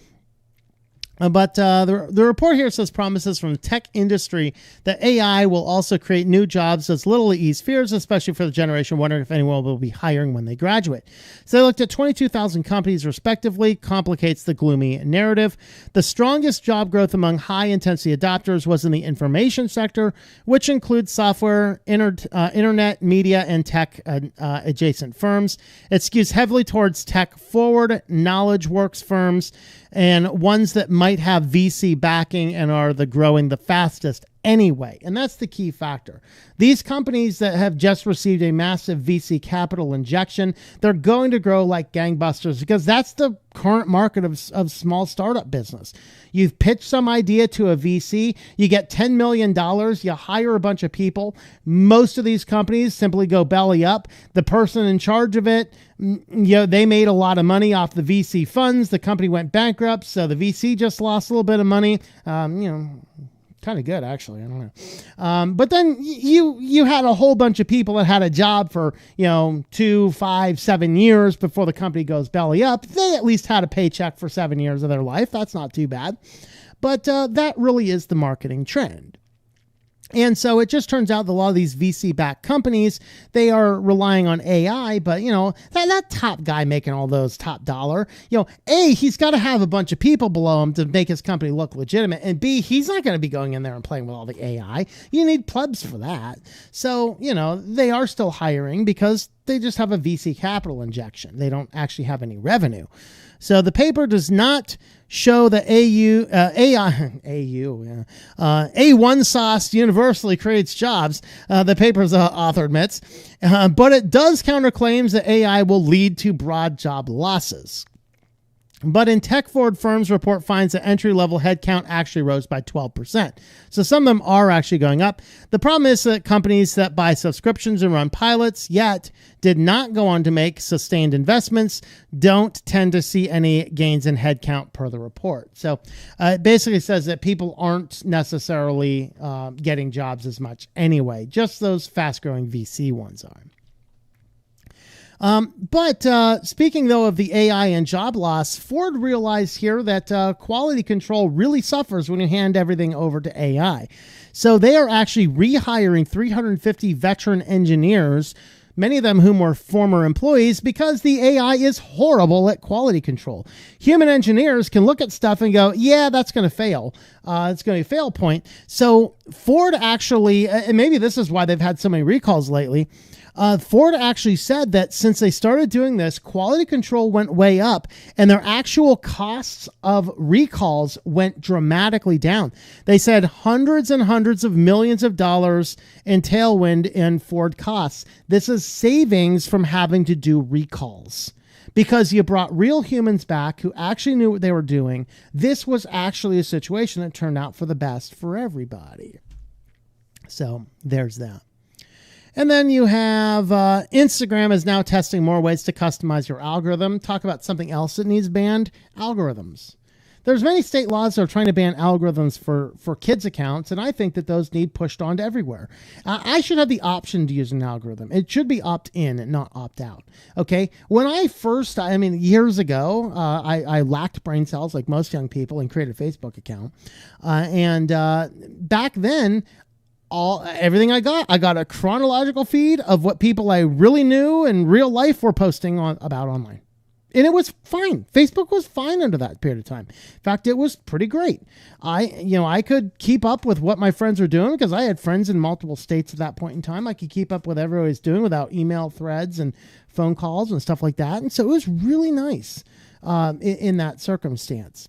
But the report here says promises from the tech industry that AI will also create new jobs does little to ease fears, especially for the generation wondering if anyone will be hiring when they graduate. So they looked at 22,000 companies respectively, complicates the gloomy narrative. The strongest job growth among high-intensity adopters was in the information sector, which includes software, internet, media, and tech adjacent firms. It skews heavily towards tech-forward, knowledge works firms, and ones that might have VC backing and are growing the fastest anyway. And that's the key factor. These companies that have just received a massive VC capital injection, they're going to grow like gangbusters because that's the current market of small startup business. You've pitched some idea to a VC, you get $10 million, you hire a bunch of people. Most of these companies simply go belly up. The person in charge of it, they made a lot of money off the VC funds. The company went bankrupt, so the VC just lost a little bit of money. Kind of good, actually. I don't know. But then you had a whole bunch of people that had a job for, 2, 5, 7 years before the company goes belly up. They at least had a paycheck for 7 years of their life. That's not too bad. But that really is the marketing trend. And so it just turns out that a lot of these VC-backed companies, they are relying on AI, but, that top guy making all those top dollar, he's got to have a bunch of people below him to make his company look legitimate. And B, he's not going to be going in there and playing with all the AI. You need plebs for that. So, they are still hiring because they just have a VC capital injection. They don't actually have any revenue. So the paper does not show that A1 sauce universally creates jobs, the paper's author admits, but it does counter claims that AI will lead to broad job losses. But in tech-forward firms, report finds that entry-level headcount actually rose by 12%. So some of them are actually going up. The problem is that companies that buy subscriptions and run pilots yet did not go on to make sustained investments don't tend to see any gains in headcount per the report. So it basically says that people aren't necessarily getting jobs as much anyway. Just those fast-growing VC ones are. But speaking, though, of the AI and job loss, Ford realized here that quality control really suffers when you hand everything over to AI. So they are actually rehiring 350 veteran engineers, many of them whom were former employees, because the AI is horrible at quality control. Human engineers can look at stuff and go, yeah, that's going to fail. It's going to be a fail point. So Ford actually, and maybe this is why they've had so many recalls lately, Ford actually said that since they started doing this, quality control went way up and their actual costs of recalls went dramatically down. They said hundreds and hundreds of millions of dollars in tailwind in Ford costs. This is savings from having to do recalls because you brought real humans back who actually knew what they were doing. This was actually a situation that turned out for the best for everybody. So there's that. And then you have Instagram is now testing more ways to customize your algorithm. Talk about something else that needs banned, algorithms. There's many state laws that are trying to ban algorithms for kids' accounts, and I think that those need pushed onto everywhere. I should have the option to use an algorithm. It should be opt-in and not opt-out, okay? When I first, years ago, I lacked brain cells like most young people and created a Facebook account. Back then, everything I got a chronological feed of what people I really knew in real life were posting about online. And it was fine. Facebook was fine under that period of time. In fact, it was pretty great. I could keep up with what my friends were doing because I had friends in multiple states at that point in time. I could keep up with everyone was doing without email threads and phone calls and stuff like that. And so it was really nice in that circumstance.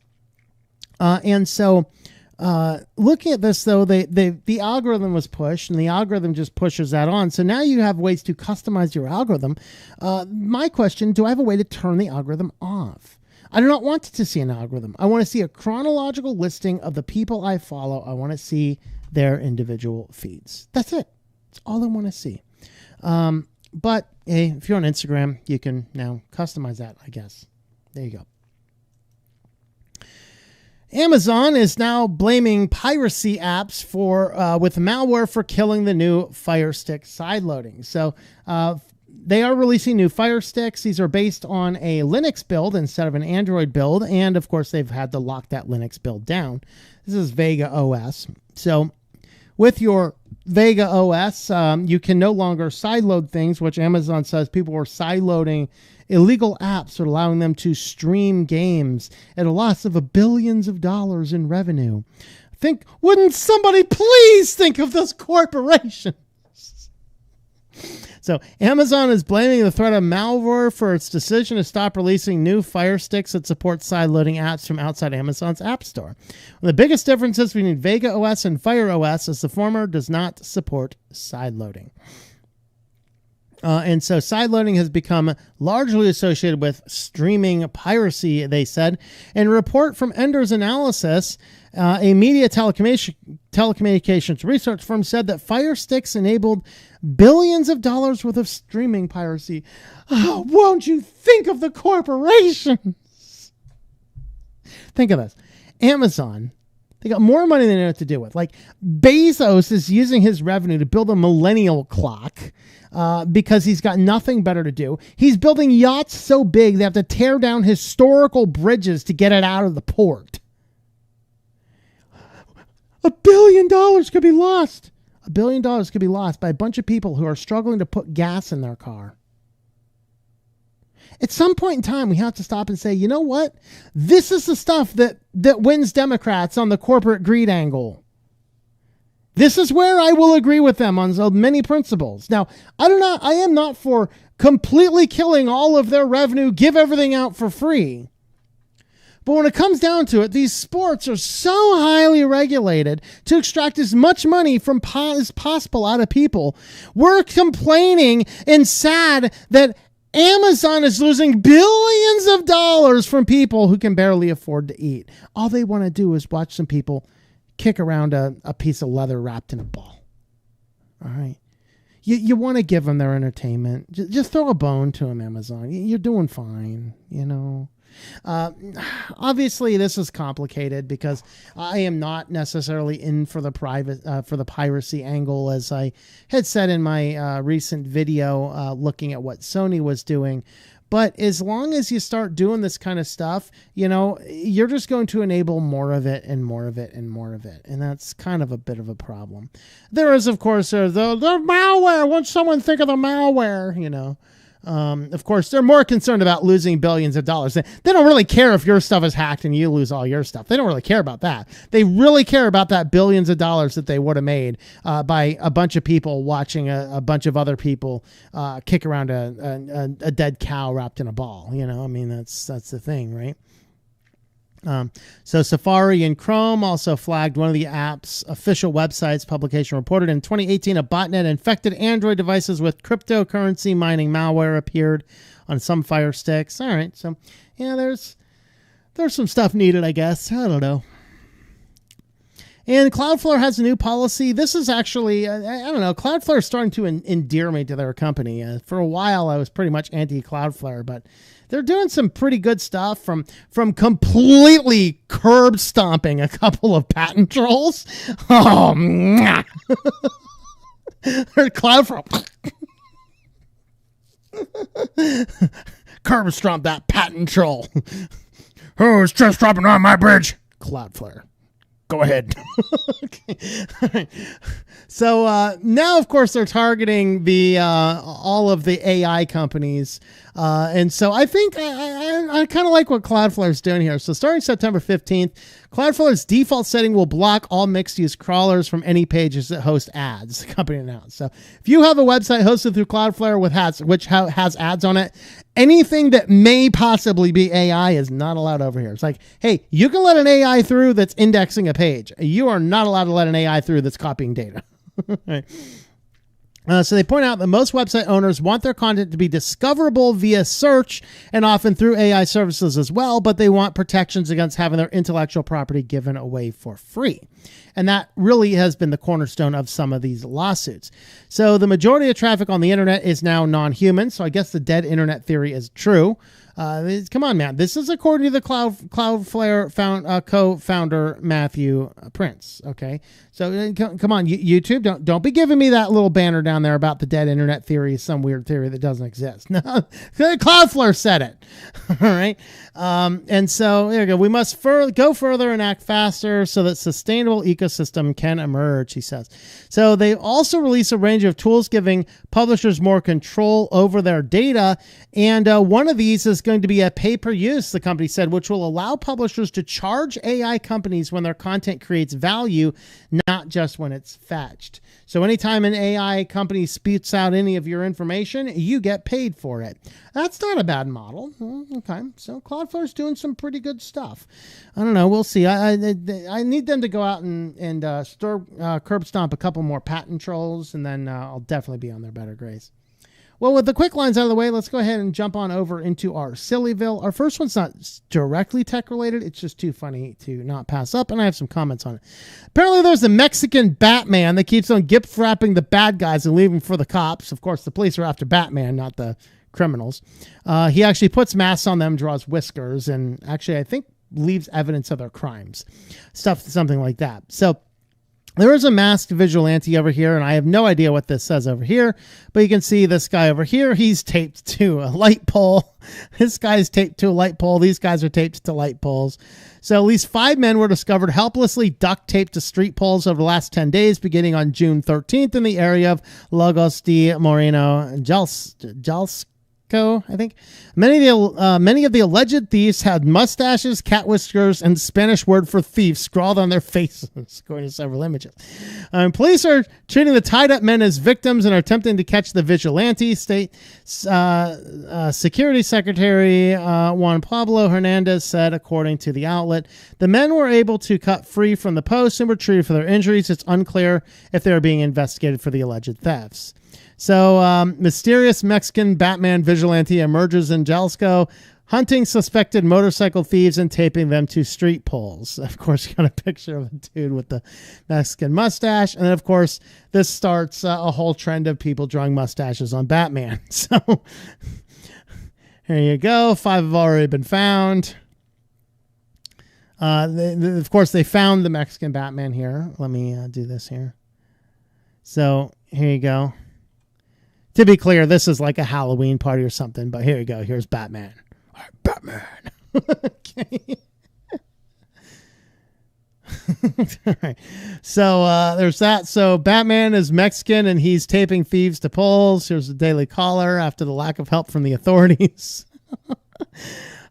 Looking at this, though, the algorithm was pushed, and the algorithm just pushes that on. So now you have ways to customize your algorithm. My question, do I have a way to turn the algorithm off? I do not want to see an algorithm. I want to see a chronological listing of the people I follow. I want to see their individual feeds. That's it. That's all I want to see. But hey, if you're on Instagram, you can now customize that, I guess. There you go. Amazon is now blaming piracy apps with malware for killing the new Fire Stick sideloading. So They are releasing new Fire Sticks. These are based on a Linux build instead of an Android build. And of course, they've had to lock that Linux build down. This is Vega OS. So with your Vega OS, you can no longer sideload things, which Amazon says people were sideloading illegal apps, allowing them to stream games at a loss of billions of dollars in revenue. Wouldn't somebody please think of those corporations? So Amazon is blaming the threat of malware for its decision to stop releasing new Fire Sticks that support sideloading apps from outside Amazon's App Store. One of the biggest differences between Vega OS and Fire OS is the former does not support sideloading. And so sideloading has become largely associated with streaming piracy, they said. In a report from Ender's Analysis, a media telecommunications research firm said that Fire Sticks enabled billions of dollars worth of streaming piracy. Oh, won't you think of the corporations? Think of this. Amazon, they got more money than they know what to do with. Like, Bezos is using his revenue to build a millennial clock because he's got nothing better to do. He's building yachts so big they have to tear down historical bridges to get it out of the port. $1 billion could be lost. $1 billion could be lost by a bunch of people who are struggling to put gas in their car. At some point in time, we have to stop and say, you know what? This is the stuff that wins Democrats on the corporate greed angle. This is where I will agree with them on so many principles. Now, I am not for completely killing all of their revenue, give everything out for free. But when it comes down to it, these sports are so highly regulated to extract as much money from as possible out of people. We're complaining and sad that Amazon is losing billions of dollars from people who can barely afford to eat. All they want to do is watch some people kick around a piece of leather wrapped in a ball. All right. You want to give them their entertainment. Just throw a bone to them, Amazon. You're doing fine, you know. Obviously this is complicated because I am not necessarily in for the piracy angle, as I had said in my recent video looking at what Sony was doing. But as long as you start doing this kind of stuff, you know, you're just going to enable more of it and more of it and more of it. And that's kind of a bit of a problem. There is, of course, the malware. Won't someone think of the malware, you know? Of course, they're more concerned about losing billions of dollars. They don't really care if your stuff is hacked and you lose all your stuff. They don't really care about that. They really care about that billions of dollars that they would have made by a bunch of people watching a bunch of other people kick around a dead cow wrapped in a ball. You know, I mean, that's the thing, right? So Safari and Chrome also flagged one of the app's official websites. Publication reported in 2018 a botnet infected Android devices with cryptocurrency mining malware appeared on some Fire Sticks. All right, so yeah, there's some stuff needed, I guess. I don't know. And Cloudflare has a new policy. This is actually, I don't know, Cloudflare is starting to endear me to their company. For a while, I was pretty much anti-Cloudflare, but they're doing some pretty good stuff, from completely curb stomping a couple of patent trolls. Oh, Cloudflare. Curb stomp that patent troll. Who's just dropping on my bridge? Cloudflare. Go ahead. Okay. So now, of course, they're targeting the all of the AI companies. And so I think I kind of like what Cloudflare's doing here. So starting September 15th, Cloudflare's default setting will block all mixed-use crawlers from any pages that host ads, the company announced. So if you have a website hosted through Cloudflare with ads, which has ads on it, anything that may possibly be AI is not allowed over here. It's like, hey, you can let an AI through that's indexing a page. You are not allowed to let an AI through that's copying data. Right. So they point out that most website owners want their content to be discoverable via search and often through AI services as well, but they want protections against having their intellectual property given away for free. And that really has been the cornerstone of some of these lawsuits. So the majority of traffic on the internet is now non-human. So I guess the dead internet theory is true. Come on, man. This is according to the Cloudflare co-founder Matthew Prince. Okay, so come on, YouTube, don't be giving me that little banner down there about the dead internet theory, some weird theory that doesn't exist. No, Cloudflare said it. All right, and so there you go. We must go further and act faster so that sustainable ecosystem can emerge, he says. So they also release a range of tools giving publishers more control over their data, and one of these is going to be a pay-per-use, the company said, which will allow publishers to charge AI companies when their content creates value, not just when it's fetched. So anytime an AI company spits out any of your information, you get paid for it. That's not a bad model. Okay, so Cloudflare's doing some pretty good stuff. I don't know. We'll see. I need them to go out and curb stomp a couple more patent trolls, and then I'll definitely be on their better grace. Well, with the QuickLines out of the way, let's go ahead and jump on over into our SillyVille. Our first one's not directly tech-related. It's just too funny to not pass up, and I have some comments on it. Apparently, there's a Mexican Batman that keeps on gift-wrapping the bad guys and leaving for the cops. Of course, the police are after Batman, not the criminals. He actually puts masks on them, draws whiskers, and actually, I think, leaves evidence of their crimes. Something like that. So there is a masked vigilante over here, and I have no idea what this says over here, but you can see this guy over here. He's taped to a light pole. This guy's taped to a light pole. These guys are taped to light poles. So at least 5 men were discovered helplessly duct taped to street poles over the last 10 days, beginning on June 13th in the area of Lagos de Moreno, Jalisco, I think. Many of the alleged thieves had mustaches, cat whiskers, and Spanish word for thief scrawled on their faces, according to several images. Police are treating the tied-up men as victims and are attempting to catch the vigilante. State Security Secretary Juan Pablo Hernandez said, according to the outlet, the men were able to cut free from the post and were treated for their injuries. It's unclear if they are being investigated for the alleged thefts. So, mysterious Mexican Batman vigilante emerges in Jalisco, hunting suspected motorcycle thieves and taping them to street poles. Of course, you got a picture of a dude with the Mexican mustache. And then, of course, this starts a whole trend of people drawing mustaches on Batman. So, here you go. 5 have already been found. Of course, they found the Mexican Batman here. Let me do this here. So, here you go. To be clear, this is like a Halloween party or something, but here you go. Here's Batman. All right, Batman. Okay. All right. So there's that. So Batman is Mexican and he's taping thieves to poles. Here's the Daily Caller after the lack of help from the authorities.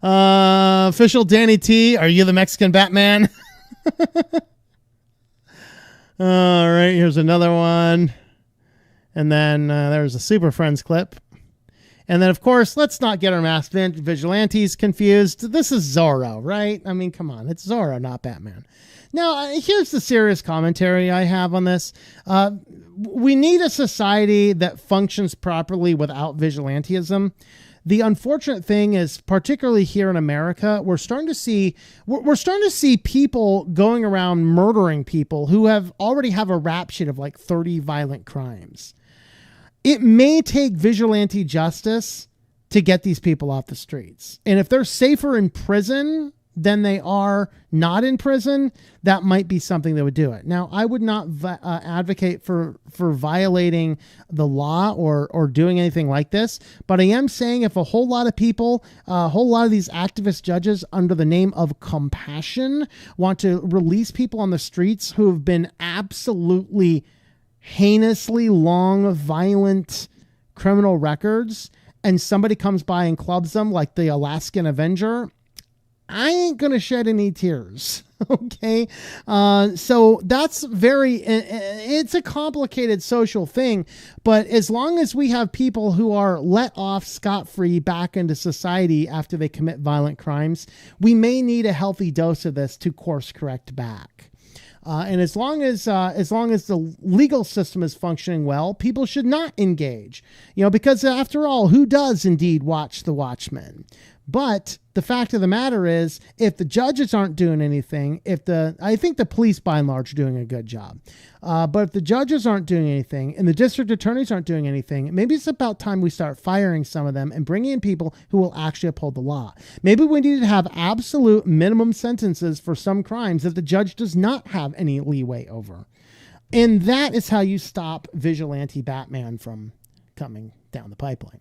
Official Danny T, are you the Mexican Batman? All right, here's another one. And then there's a Super Friends clip. And then, of course, let's not get our masked vigilantes confused. This is Zorro, right? I mean, come on. It's Zorro, not Batman. Now, here's the serious commentary I have on this. We need a society that functions properly without vigilantism. The unfortunate thing is, particularly here in America, we're starting to see people going around murdering people who already have a rap sheet of like 30 violent crimes. It may take vigilante justice to get these people off the streets. And if they're safer in prison than they are not in prison, that might be something that would do it. Now, I would not advocate for violating the law or doing anything like this, but I am saying if a whole lot of people, a whole lot of these activist judges under the name of compassion want to release people on the streets who have been absolutely heinously long, violent criminal records, and somebody comes by and clubs them like the Alaskan Avenger, I ain't going to shed any tears. Okay. So that's it's a complicated social thing, but as long as we have people who are let off scot-free back into society after they commit violent crimes, we may need a healthy dose of this to course correct back. And as long as the legal system is functioning well, people should not engage, because after all, who does indeed watch the Watchmen? But the fact of the matter is, if the judges aren't doing anything, I think the police by and large are doing a good job. But if the judges aren't doing anything and the district attorneys aren't doing anything, maybe it's about time we start firing some of them and bringing in people who will actually uphold the law. Maybe we need to have absolute minimum sentences for some crimes that the judge does not have any leeway over. And that is how you stop vigilante Batman from coming down the pipeline.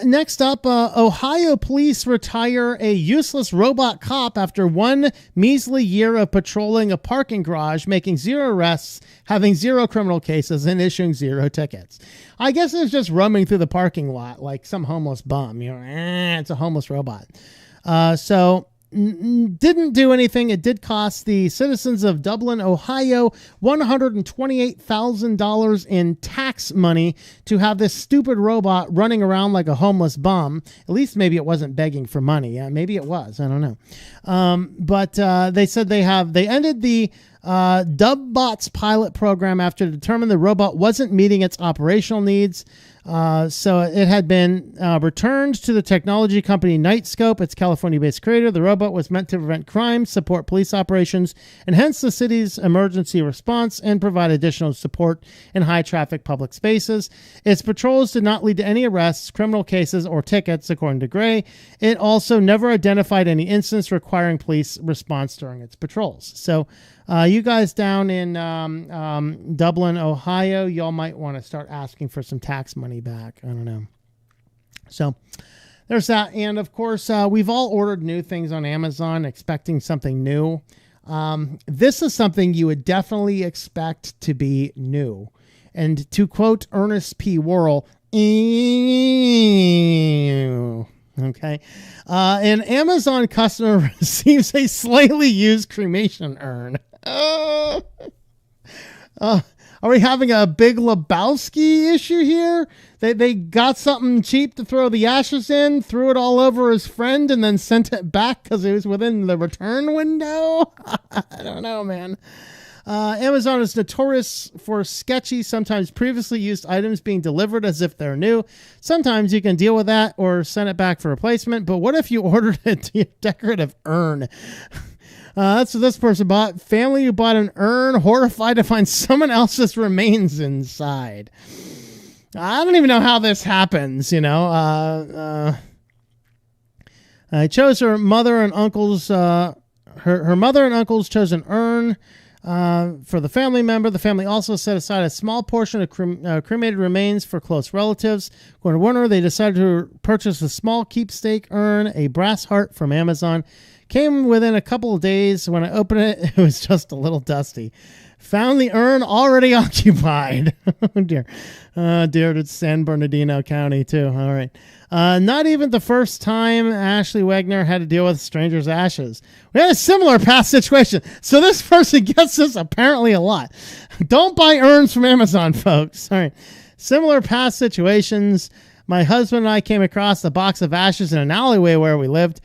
Next up, Ohio police retire a useless robot cop after one measly year of patrolling a parking garage, making 0 arrests, having 0 criminal cases, and issuing 0 tickets. I guess it was just roaming through the parking lot like some homeless bum. It's a homeless robot. Didn't do anything. It did cost the citizens of Dublin, Ohio, $128,000 in tax money to have this stupid robot running around like a homeless bum. At least maybe it wasn't begging for money. Yeah, maybe it was. I don't know. But they said they ended the Dubbots pilot program after determined the robot wasn't meeting its operational needs. So it had been returned to the technology company Nightscope, its California-based creator. The robot was meant to prevent crime, support police operations, and hence the city's emergency response and provide additional support in high-traffic public spaces. Its patrols did not lead to any arrests, criminal cases, or tickets, according to Gray. It also never identified any incidents requiring police response during its patrols. So you guys down in Dublin, Ohio, y'all might want to start asking for some tax money back. I don't know. So there's that. And of course, we've all ordered new things on Amazon, expecting something new. This is something you would definitely expect to be new. And to quote Ernest P. Worrell, ew. Okay. An Amazon customer receives a slightly used cremation urn. Are we having a Big Lebowski issue here? They got something cheap to throw the ashes in, threw it all over his friend, and then sent it back because it was within the return window? I don't know, man. Amazon is notorious for sketchy, sometimes previously used items being delivered as if they're new. Sometimes you can deal with that or send it back for replacement, but what if you ordered a decorative urn? That's what this person bought. Family who bought an urn, horrified to find someone else's remains inside. I don't even know how this happens, you know. I chose her mother and uncle's, her mother and uncles chose an urn for the family member. The family also set aside a small portion of cremated remains for close relatives. According to Warner, they decided to purchase a small keepsake urn, a brass heart from Amazon. Came within a couple of days. When I opened it, it was just a little dusty. Found the urn already occupied. Oh, dear. Oh, dear. It's San Bernardino County, too. All right. Not even the first time Ashley Wagner had to deal with strangers' ashes. We had a similar past situation. So this person gets this apparently a lot. Don't buy urns from Amazon, folks. All right. Similar past situations. My husband and I came across a box of ashes in an alleyway where we lived.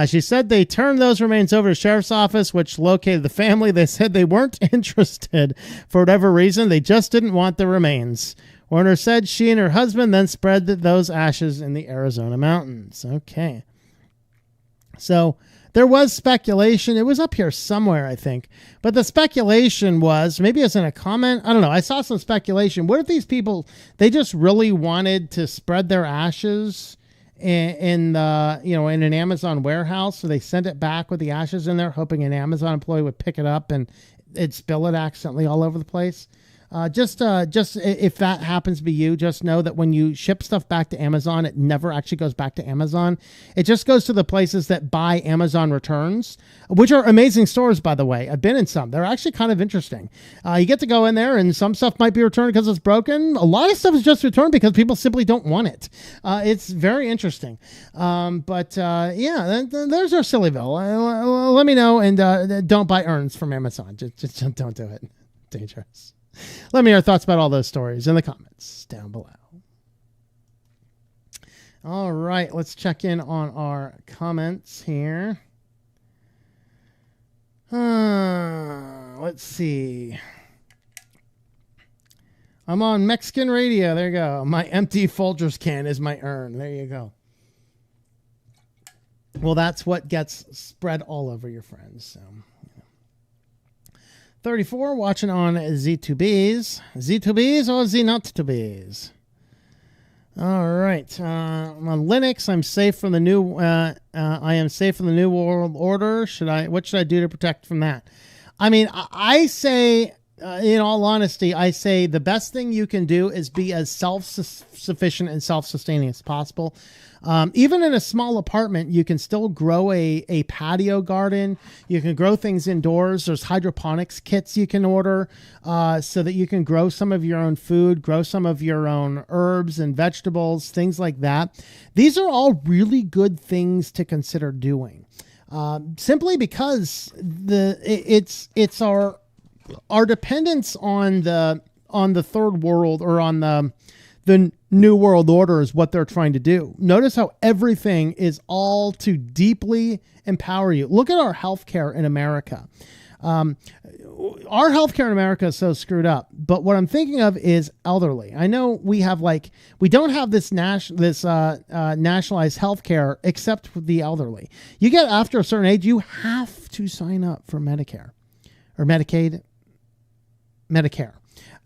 She said they turned those remains over to the sheriff's office, which located the family. They said they weren't interested for whatever reason. They just didn't want the remains. Warner said she and her husband then spread those ashes in the Arizona mountains. Okay. So there was speculation. It was up here somewhere, I think. But the speculation was, maybe it's in a comment. I don't know. I saw some speculation. What if these people, they just really wanted to spread their ashes in an Amazon warehouse? So they sent it back with the ashes in there, hoping an Amazon employee would pick it up and it'd spill it accidentally all over the place. Just if that happens to be you, just know that when you ship stuff back to Amazon, it never actually goes back to Amazon. It just goes to the places that buy Amazon returns, which are amazing stores, by the way. I've been in some. They're actually kind of interesting. You get to go in there and some stuff might be returned because it's broken. A lot of stuff is just returned because people simply don't want it. It's very interesting. There's our SillyVille. Let me know, and don't buy urns from Amazon. Just don't do it. Dangerous. Let me know your thoughts about all those stories in the comments down below. All right, let's check in on our comments here. Let's see. I'm on Mexican radio. There you go. My empty Folgers can is my urn. There you go. Well, that's what gets spread all over your friends. So, 34, watching on Z2Bs. Z2Bs or Z-not-to-Bs? All right. I'm on Linux. I'm safe from the new. I am safe from the new world order. What should I do to protect from that? I mean, I say, in all honesty, I say the best thing you can do is be as self-sufficient and self-sustaining as possible. Even in a small apartment, you can still grow a patio garden. You can grow things indoors. There's hydroponics kits you can order so that you can grow some of your own food, grow some of your own herbs and vegetables, things like that. These are all really good things to consider doing. Simply because it's our dependence on the third world, or on the new world order, is what they're trying to do. Notice how everything is all to deeply empower you. Look at our healthcare in America. Our healthcare in America is so screwed up, but what I'm thinking of is elderly. I know we don't have this nationalized healthcare except for the elderly. You get after a certain age, you have to sign up for Medicare or Medicare.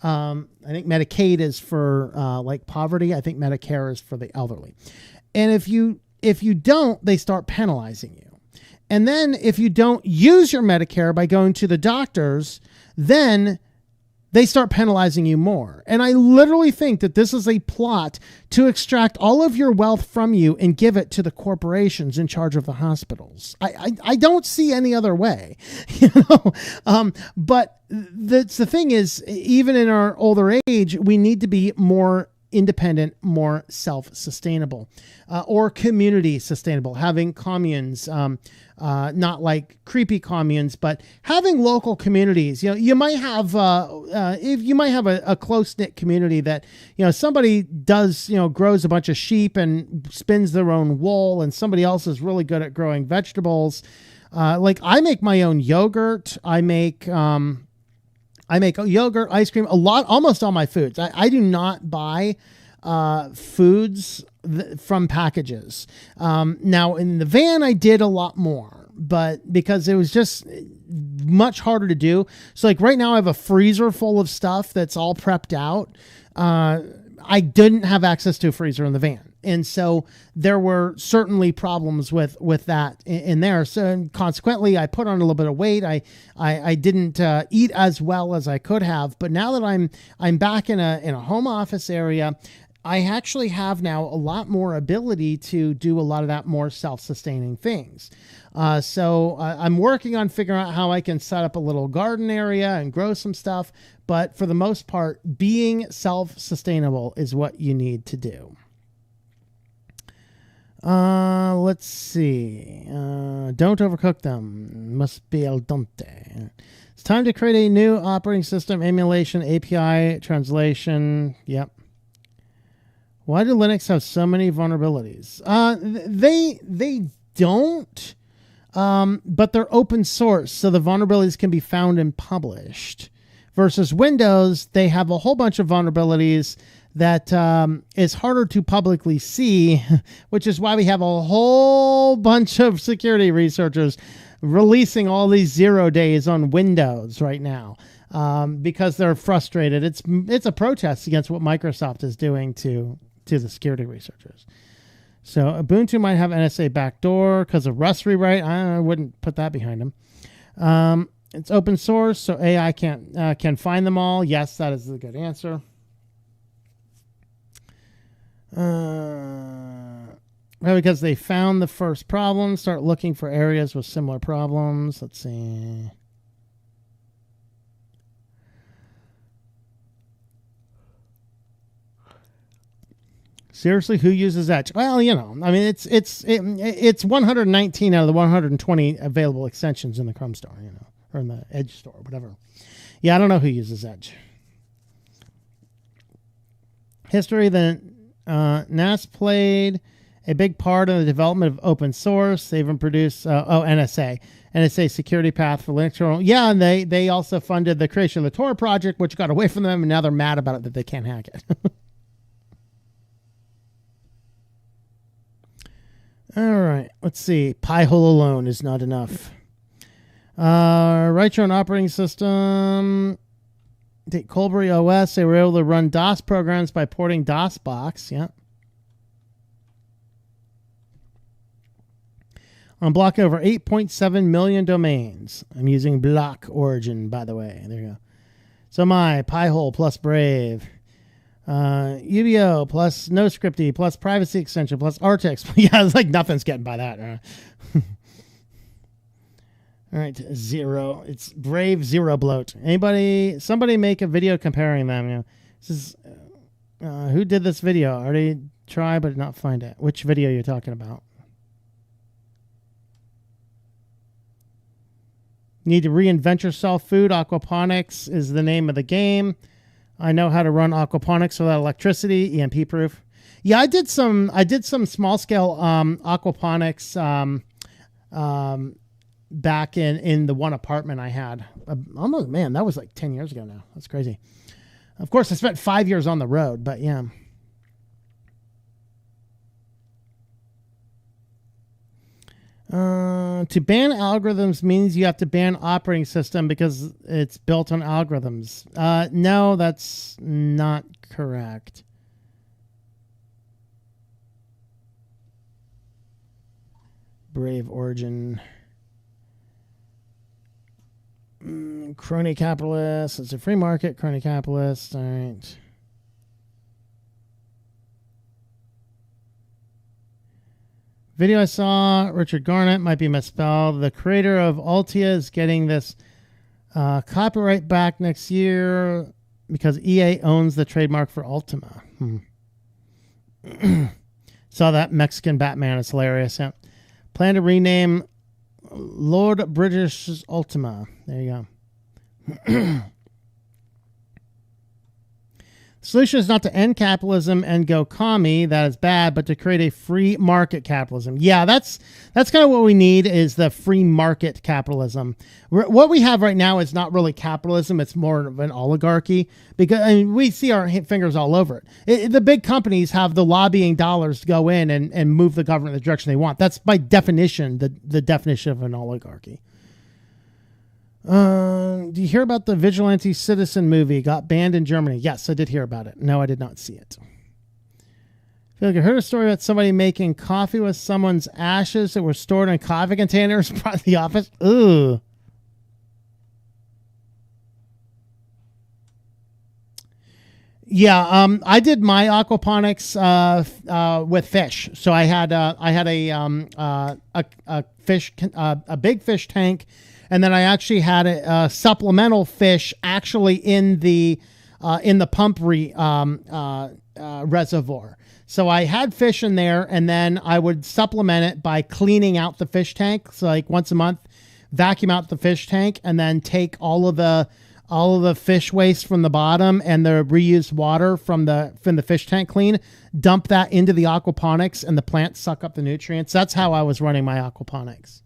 I think Medicaid is for like poverty. I think Medicare is for the elderly. And if you don't, they start penalizing you. And then if you don't use your Medicare by going to the doctors, then they start penalizing you more. And I literally think that this is a plot to extract all of your wealth from you and give it to the corporations in charge of the hospitals. I don't see any other way, but the thing is, even in our older age, we need to be more independent, more self-sustainable, or community sustainable, having communes, not like creepy communes, but having local communities. You might have a close-knit community that, somebody does, grows a bunch of sheep and spins their own wool, and somebody else is really good at growing vegetables. Like I make my own yogurt. I make yogurt, ice cream, almost all my foods. I do not buy foods from packages. Now in the van, I did a lot more, but because it was just much harder to do. So like right now I have a freezer full of stuff that's all prepped out. I didn't have access to a freezer in the van. And so there were certainly problems with that in there. So consequently, I put on a little bit of weight. I didn't eat as well as I could have. But now that I'm back in a home office area, I actually have now a lot more ability to do a lot of that more self-sustaining things. So I'm working on figuring out how I can set up a little garden area and grow some stuff. But for the most part, being self-sustainable is what you need to do. Let's see. Don't overcook them. Must be al dente. It's time to create a new operating system, emulation, API, translation. Yep. Why do Linux have so many vulnerabilities? They don't, but they're open source, so the vulnerabilities can be found and published. Versus Windows, they have a whole bunch of vulnerabilities that is harder to publicly see, which is why we have a whole bunch of security researchers releasing all these 0 days on Windows right now, because they're frustrated. It's a protest against what Microsoft is doing to the security researchers. So Ubuntu might have NSA backdoor because of Rust rewrite. I wouldn't put that behind them. It's open source, so AI can find them all. Yes, that is a good answer. Because they found the first problem, start looking for areas with similar problems. Let's see. Seriously, who uses Edge? Well, I mean, it's 119 out of the 120 available extensions in the Chrome store, or in the Edge store, whatever. Yeah, I don't know who uses Edge. History, NAS played a big part in the development of open source. They even produced, NSA security path for Linux kernel. Yeah, and they also funded the creation of the Tor project, which got away from them, and now they're mad about it that they can't hack it. All right, let's see. Pi-hole alone is not enough. Write your own operating system. Take Colbury OS. They were able to run DOS programs by porting DOSBox. Yeah. Unblock over 8.7 million domains. I'm using Block Origin, by the way. There you go. So my Pi-hole plus Brave. UBO plus NoScripty plus privacy extension plus Artix. Yeah, it's like nothing's getting by that. All right, 0. It's Brave 0 bloat. Somebody make a video comparing them. You know, this is who did this video? I already tried but not find it. Which video you're talking about? Need to reinvent yourself. Food aquaponics is the name of the game. I know how to run aquaponics without electricity, EMP proof. Yeah, I did some small scale aquaponics back in the one apartment I had. Almost, man, that was like 10 years ago now. That's crazy. Of course, I spent 5 years on the road, but yeah. To ban algorithms means you have to ban operating system because it's built on algorithms. No, that's not correct. Brave Origin. Crony capitalist. It's a free market. Crony capitalist. All right. Video I saw, Richard Garnett, might be misspelled. The creator of Altia is getting this copyright back next year because EA owns the trademark for Ultima. Saw that Mexican Batman. It's hilarious. Yeah. Plan to rename Lord British Ultima. There you go. Solution is not to end capitalism and go commie, that is bad, but to create a free market capitalism. Yeah, that's kind of what we need, is the free market capitalism. What we have right now is not really capitalism, it's more of an oligarchy, because we see our fingers all over it. The big companies have the lobbying dollars to go in and move the government in the direction they want. That's by definition the definition of an oligarchy. Do you hear about the Vigilante Citizen movie? Got banned in Germany. Yes, I did hear about it. No, I did not see it. I feel like I heard a story about somebody making coffee with someone's ashes that were stored in coffee containers brought to the office. Ooh. Yeah, I did my aquaponics with fish. So I had a fish, a big fish tank. And then I actually had a supplemental fish actually in the pump reservoir. So I had fish in there, and then I would supplement it by cleaning out the fish tank. So like once a month, vacuum out the fish tank, and then take all of the fish waste from the bottom and the reused water from the fish tank clean, dump that into the aquaponics, and the plants suck up the nutrients. That's how I was running my aquaponics.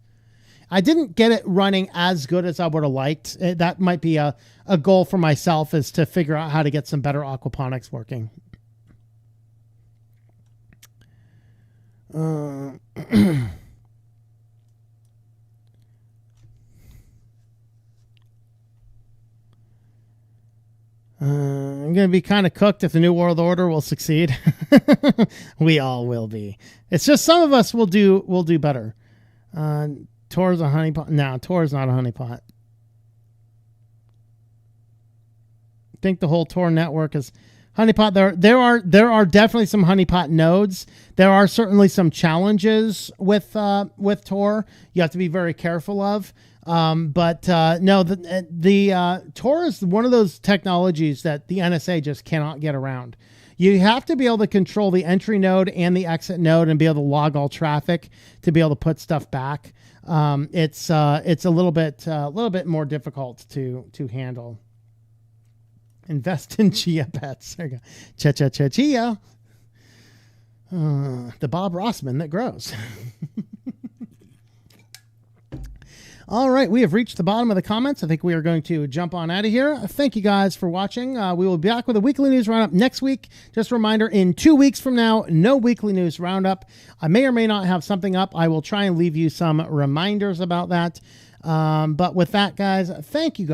I didn't get it running as good as I would have liked. That might be a goal for myself, is to figure out how to get some better aquaponics working. I'm going to be kind of cooked if the New World Order will succeed. We all will be. It's just some of us will do better. Tor's a honeypot. No, Tor's not a honeypot. I think the whole Tor network is honeypot. There are definitely some honeypot nodes. There are certainly some challenges with Tor. You have to be very careful of. But no, the Tor is one of those technologies that the NSA just cannot get around. You have to be able to control the entry node and the exit node and be able to log all traffic to be able to put stuff back. It's a little bit more difficult to handle. Invest in chia pets. There you go. Chia. The Bob Rossman that grows. All right, we have reached the bottom of the comments. I think we are going to jump on out of here. Thank you guys for watching. We will be back with a weekly news roundup next week. Just a reminder, in 2 weeks from now, no weekly news roundup. I may or may not have something up. I will try and leave you some reminders about that. But with that, guys, thank you guys.